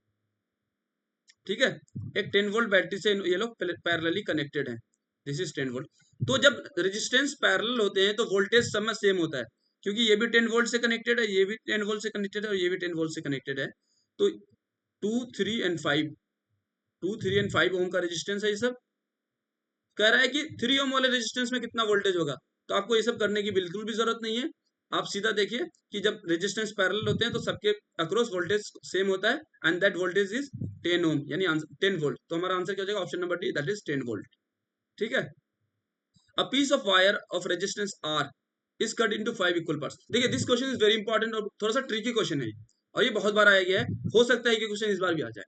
ठीक है, एक 10 वोल्ट बैटरी से ये लोग पैरेलली कनेक्टेड हैं, दिस इज 10 वोल्ट। तो जब रेजिस्टेंस पैरेलल होते हैं तो वोल्टेज सब में सेम होता है, क्योंकि ये भी 10 वोल्ट से कनेक्टेड है, ये भी 10 वोल्ट से कनेक्टेड है और ये भी 10 वोल्ट से कनेक्टेड है, तो 2 3 एंड 5, 2 3 एंड 5 ओम का रेजिस्टेंस है ये सब। कह रहा है कि 3 ओम वाले रेजिस्टेंस में कितना वोल्टेज होगा, तो आपको ये सब करने की बिल्कुल भी जरूरत नहीं है, आप सीधा देखिए कि जब रेजिस्टेंस पैरेलल होते हैं तो सबके अक्रॉस वोल्टेज सेम होता है, and that voltage is 10 ohm, यानी 10 वोल्ट, तो हमारा आंसर क्या हो जाएगा, option number D, that is 10 volt. ठीक है, a piece of wire of resistance R is cut into 5 equal parts. देखिए this question is very important और थोड़ा सा ट्रिकी क्वेश्चन है, और ये बहुत बार आया गया है, हो सकता है कि क्वेश्चन इस बार भी आ जाए,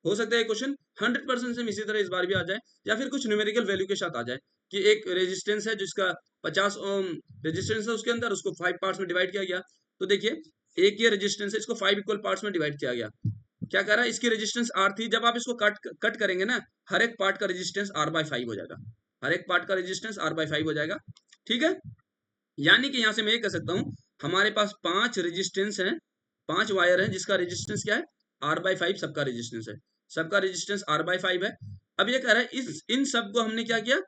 हो सकता है क्वेश्चन 100% से इसी तरह इस बार भी आ जाए, या फिर कुछ न्यूमेरिकल वैल्यू के साथ आ जाए कि एक रेजिस्टेंस है जिसका 50 ओम रेजिस्टेंस है, उसके अंदर उसको 5 पार्ट्स में डिवाइड किया गया, तो देखिए एक ये रेजिस्टेंस है, इसको 5 इक्वल पार्ट्स में डिवाइड किया गया, क्या कह रहा है, इसकी रेजिस्टेंस आर थी, जब आप इसको कट करेंगे ना, हर एक पार्ट का रेजिस्टेंस R/5 हो जाएगा, हर एक पार्ट का रेजिस्टेंस R/5 हो जाएगा। ठीक है, यानी कि यहां से मैं ये कह सकता हूं हमारे पास 5 रेजिस्टेंस हैं, 5 वायर हैं जिसका रेजिस्टेंस क्या है, R/5 सबका रेजिस्टेंस है, सबका रेजिस्टेंस R/5 है। अब ये कह रहा है इस इन सब को हमने क्या किया,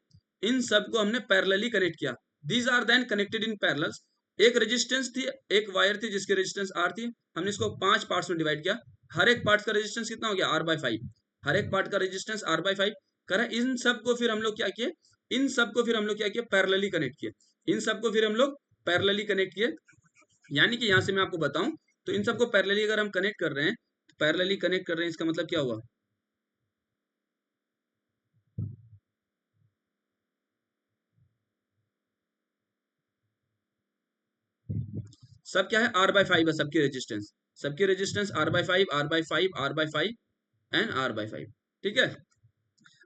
इन सब को हमने पैरेलली कनेक्ट किया, these are then connected in parallel. एक रेजिस्टेंस थी, एक वायर थी जिसकी रेजिस्टेंस R थी, हमने इसको 5 पार्ट्स में डिवाइड किया, हर एक पार्ट का रेजिस्टेंस कितना हो गया R/5, हर एक पार्ट का रेजिस्टेंस R/5 कह रहा है। इन सब को फिर हम लोग क्या किए, इन सब को फिर हम लोग क्या किए, पैरेलली कनेक्ट किए, इन सबको फिर हम लोग पैरेलली कनेक्ट किए, यानी कि यहां से मैं आपको बताऊं तो इन सबको पैरेलली अगर हम कनेक्ट कर रहे हैं, पैरेलली कनेक्ट कर रहे हैं, इसका मतलब क्या हुआ, सब क्या है R/5 है, सबकी रेजिस्टेंस, सबकी resistance R/5 R/5 R/5 and R/5। ठीक है,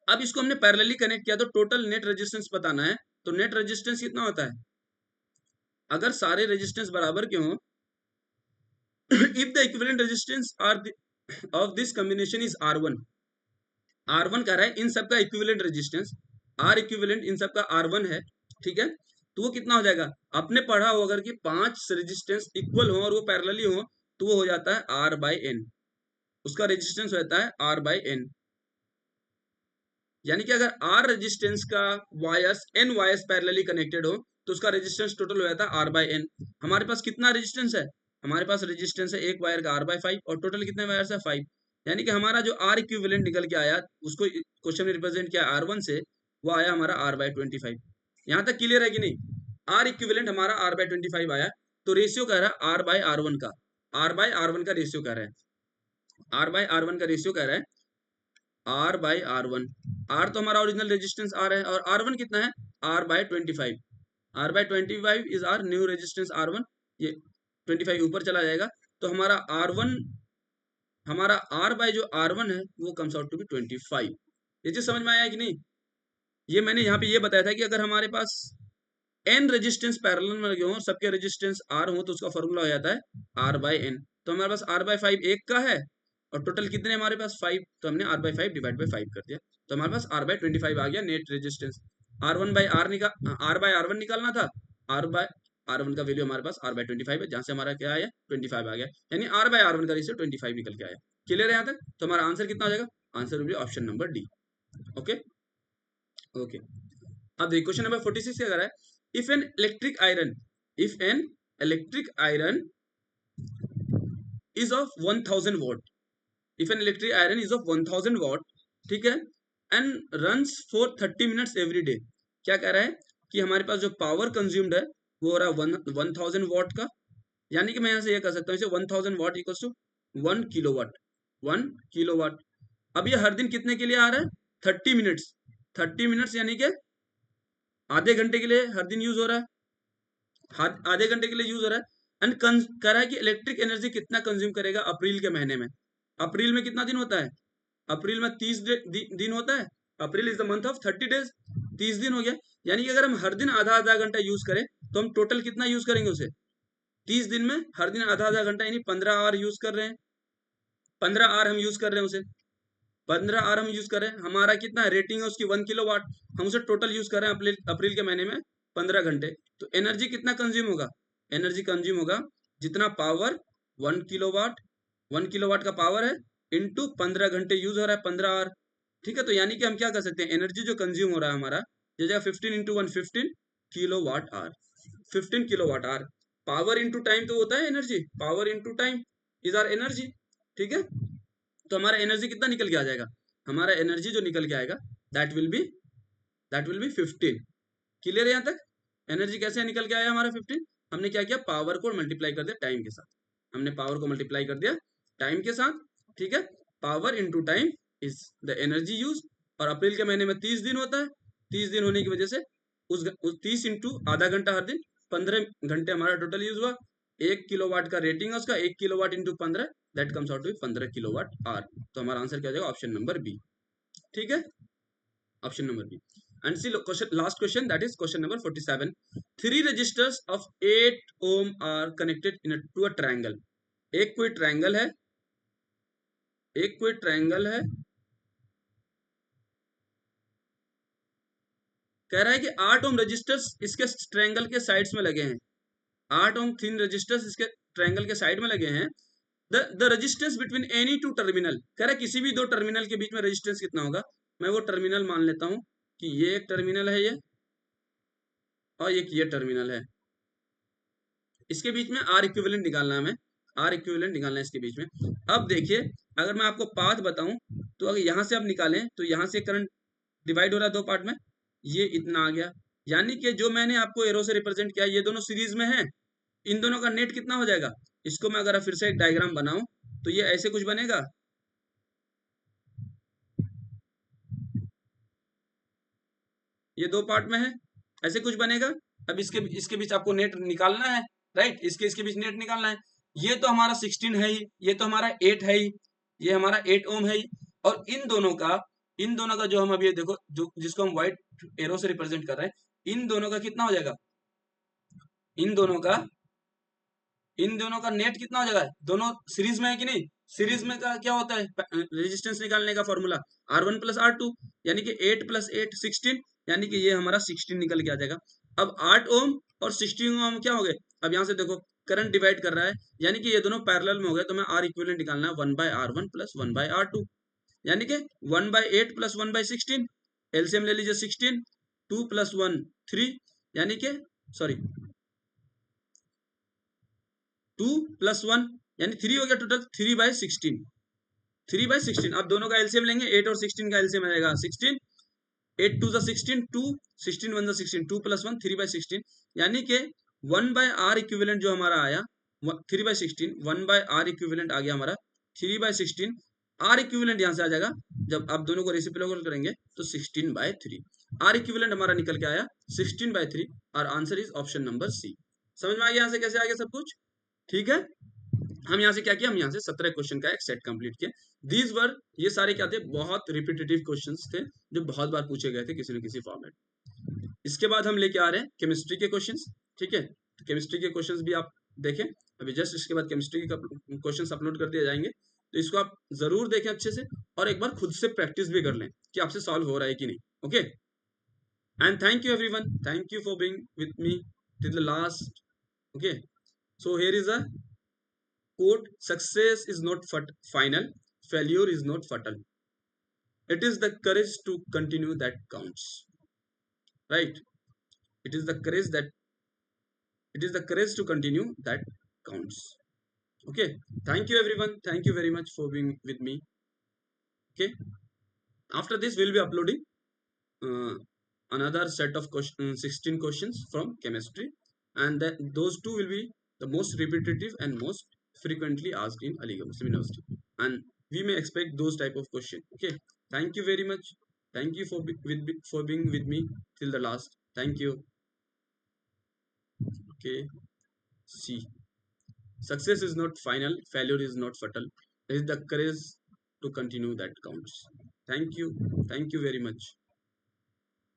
अब इसको हमने पैरेलली कनेक्ट किया तो टोटल नेट रेजिस्टेंस बताना है, तो नेट रेजिस्टेंस कितना होता है, अगर सारे रेजिस्टेंस बराबर के हों if the equivalent resistance are of this combination is R1, R1 कह रहा है इन सबका इक्विवेलेंट रेजिस्टेंस, R इक्विवेलेंट इन सबका R1 है, ठीक है, तो वो कितना हो जाएगा, आपने पढ़ा हो अगर कि 5 रेजिस्टेंस इक्वल हो और वो पैरेलली हो तो वो हो जाता है R/N, उसका रेजिस्टेंस होता है R/N, यानी कि अगर R रेजिस्टेंस का wires N wires parallelly connected हो तो उसका रेजिस्टेंस टोटल हो जाता है R/N। हमारे पास कितना रेजिस्टेंस है, हमारे पास रेजिस्टेंस है एक वायर का R/5 और टोटल कितने वायर्स है 5, यानी कि हमारा जो R इक्विवेलेंट निकल के आया उसको क्वेश्चन में रिप्रेजेंट किया R1 से, वो आया हमारा R/25। यहाँ तक क्लियर है कि नहीं, R इक्विवेलेंट हमारा R/25 आया, तो रेशियो कह रहा है R/R1 का, R/R1 का रेशियो कह रहा है, R/R1 का रेशियो कह रहा है R/R1, R तो हमारा ओरिजिनल रेजिस्टेंस R है और R1 कितना है R/25, R/25 is are new resistance R1, ये 25 ऊपर चला जाएगा, तो हमारा R1, हमारा R बाय जो R1 है वो कम्स आउट टू बी 25। ये चीज समझ में आया कि नहीं, ये मैंने यहाँ पे ये बताया था कि अगर हमारे पास एन रेजिस्टेंस पैरेलल में लगे हों, सबके रेजिस्टेंस आर हो, तो उसका फॉर्मूला हो जाता है आर बाई एन। तो हमारे पास आर बाई फाइव एक का है और टोटल कितने हमारे पास 5, तो हमने R by five divide by 5 कर दिया, तो हमारे पास आर बाई 25 आ गया net resistance. R one by R निकाल, आर बाई आर वन निकालना था, आर बाई आर वन का वैल्यू हमारे पास आर बाई 25 है, जहां से हमारा क्या आया 25 आ गया, यानी आर बाई आर वन का रेशियो 25 निकल के आया। क्लियर है यहाँ तक? तो हमारा आंसर कितना हो जाएगा? Answer will be option number D. Okay okay, अब देखिए क्वेश्चन नंबर 46 क्या कर रहा है, if an electric iron, if an electric iron is of 1000 what, if an electric iron is of 1000 what, ठीक है, and runs for 30 minutes every day. क्या कह रहा है कि हमारे पास जो पावर कंज्यूम्ड है वो हो रहा है 1000 वॉट का, यानी कि मैं यहां से ये कह सकता हूँ इसे 1000 watt equals to 1 kilowatt, 1 kilowatt. अब ये हर दिन कितने के लिए आ रहा है? 30 मिनट्स, 30 मिनट्स यानी कि आधे घंटे के लिए हर दिन यूज हो रहा है, आधे घंटे के लिए यूज हो रहा है। एंड कह रहा है कि इलेक्ट्रिक एनर्जी कितना कंज्यूम करेगा अप्रैल के महीने में। अप्रैल में कितना दिन होता है? अप्रैल में 30 दिन होता है। April is the month of 30 days, 30 दिन हो गया, यानी कि अगर हम हर दिन आधा आधा घंटा यूज करें तो हम टोटल कितना यूज करेंगे उसे? 30 दिन में हर दिन आधा आधा घंटा, यानी 15 आवर यूज कर रहे हैं, 15 आवर हम यूज कर रहे हैं उसे, 15 आवर हम यूज कर रहे हैं। हमारा कितना रेटिंग है उसकी 1 किलोवाट, हम उसे टोटल यूज कर रहे हैं अप्रैल के महीने में 15 घंटे। तो एनर्जी कितना कंज्यूम होगा? एनर्जी कंज्यूम होगा जितना पावर 1 किलोवाट, 1 किलोवाट का पावर है इंटू 15 घंटे यूज हो रहा है, 15 आवर, ठीक है। तो यानी कि हम क्या कर सकते हैं, एनर्जी जो कंज्यूम हो रहा है हमारा, ये जगह 15 into 1 15 kilowatt hour, 15 kilowatt hour. Power into time तो होता है energy, power into time is our energy, ठीक है। तो हमारा एनर्जी कितना निकल के आ जाएगा? हमारा एनर्जी जो निकल के आएगा दैट विल बी 15। क्लियर है यहाँ तक? एनर्जी कैसे निकल के आया हमारा 15? हमने क्या किया, पावर को मल्टीप्लाई कर दिया टाइम के साथ, हमने पावर को मल्टीप्लाई कर दिया टाइम के साथ, ठीक है। Power into time is the energy use, और अप्रैल के महीने में 30 दिन होता है, 30 दिन होने की वजह से उस 30 इंटू आधा घंटा हर दिन, 15 घंटे हमारा टोटल यूज हुआ। 1 किलोवाट का रेटिंग है उसका, 1 kilowatt into 15, that comes out to 15 kilowatt hour. तो हमारा आंसर क्या हो जाएगा? ऑप्शन नंबर बी, ठीक है, option number B. And see question, last question, that is question number 47. 3 resistors of 8 ohm are connected to a triangle. एक कोई triangle है, एक कोई ट्रायंगल है, कह रहा है कि 8 ओम रजिस्टर्स इसके ट्रायंगल के साइड्स में लगे हैं, 8 ओम 3 रजिस्टर्स इसके ट्रायंगल के साइड में लगे हैं। The resistance between any two terminal, कह रहा है किसी भी दो टर्मिनल के बीच में रजिस्टेंस कितना होगा। मैं वो टर्मिनल मान लेता हूं कि ये एक टर्मिनल है, ये और एक ये टर्मिनल है, इसके बीच में आर इक्विवेलेंट निकालना है हमें, आर इक्विवेलेंट निकालना है इसके बीच में। अब देखिए अगर मैं आपको पाथ बताऊं तो अगर यहां से आप निकालें तो यहां से करंट डिवाइड हो रहा है दो पार्ट में, ये इतना आ गया, यानी कि जो मैंने आपको एरो से रिप्रेजेंट किया ये दोनों सीरीज में है, इन दोनों का नेट कितना हो जाएगा? इसको मैं अगर फिर से एक डायग्राम बनाऊं तो ये ऐसे कुछ बनेगा, ये दो पार्ट में है, ऐसे कुछ बनेगा। अब इसके इसके बीच आपको नेट निकालना है, राइट, इसके इसके बीच नेट निकालना है। ये तो हमारा 16 है ही, ये तो हमारा 8 है ही, ये हमारा 8 ओम है ही, और इन दोनों का जो हम अभी देखो जो जिसको हम व्हाइट एरो से रिप्रेजेंट कर रहे हैं, इन दोनों का कितना हो जाएगा? इन दोनों का नेट कितना हो जाएगा? दोनों सीरीज में है कि नहीं? सीरीज में का क्या होता है रेजिस्टेंस निकालने का फॉर्मूला? R1 प्लस R2, यानी कि 8 प्लस 8 16, यानी कि ये हमारा 16 निकल के आ जाएगा। अब 8 ओम और 16 ओम क्या हो गए? अब यहाँ से देखो करंट डिवाइड कर रहा है, यानी कि ये दोनों पैरेलल में हो गए, तो मैं R इक्विवेलेंट निकालना है 1 bye R1 plus 1 bye R2, यानी कि 1 बाय 8 प्लस 1 बाय 16, एलसीएम ले लीजिए 16, 2 प्लस 1 3, यानी कि सॉरी 2 प्लस 1 यानी 3 हो गया टोटल, 3 बाय 16, 3 बाय 16। अब दोनों का एलसीएम लेंगे, 8 और 16 का एलसीएम आएगा 16, 8 to the 16 2, 16 1 the 16, 2 plus 1 3 by 16, यानी कि 1 बाय आर इक्विवेलेंट जो हमारा आया 3 बाय 16, 1 बाय आर इक्विवेलेंट आ गया हमारा 3 बाय 16। आर इक्विवेलेंट यहां से आ जाएगा, जब आप दोनों को रेसिप्रोकल करेंगे तो 16 बाय 3, आर इक्विवेलेंट हमारा निकल के आया 16 बाय 3, और answer is option number C. समझ में आ गया यहाँ से कैसे आ गया सब कुछ? ठीक है, हम यहाँ से क्या किया, हम यहाँ से 17 क्वेश्चन का एक सेट कंप्लीट किया। दीज वर, ये सारे क्या थे, बहुत रिपीटेटिव क्वेश्चंस थे जो बहुत बार पूछे गए थे किसी न किसी फॉर्मेट। इसके बाद हम लेके आ रहे हैं केमिस्ट्री के क्वेश्चंस, ठीक है। तो केमिस्ट्री के क्वेश्चंस भी आप देखें, अभी जस्ट इसके बाद केमिस्ट्री के क्वेश्चंस अपलोड कर दिए जाएंगे, तो इसको आप जरूर देखें अच्छे से, और एक बार खुद से प्रैक्टिस भी कर लें कि आपसे सॉल्व हो रहा है कि नहीं। Okay, and thank you everyone, thank you for being with me till the last. Okay, so here is a quote: success is not final, failure is not fatal, it is the courage to continue that counts, right? It is the courage that it is the courage to continue that counts. Okay, thank you everyone, thank you very much for being with me. Okay, after this we'll be uploading uh, another set of 16 questions from chemistry, and that those two will be the most repetitive and most frequently asked in Aligarh Muslim University, and we may expect those type of question. Okay, thank you very much, thank you for being with me till the last. Thank you. Okay, see, success is not final, failure is not fatal, it is the courage to continue that counts. Thank you very much.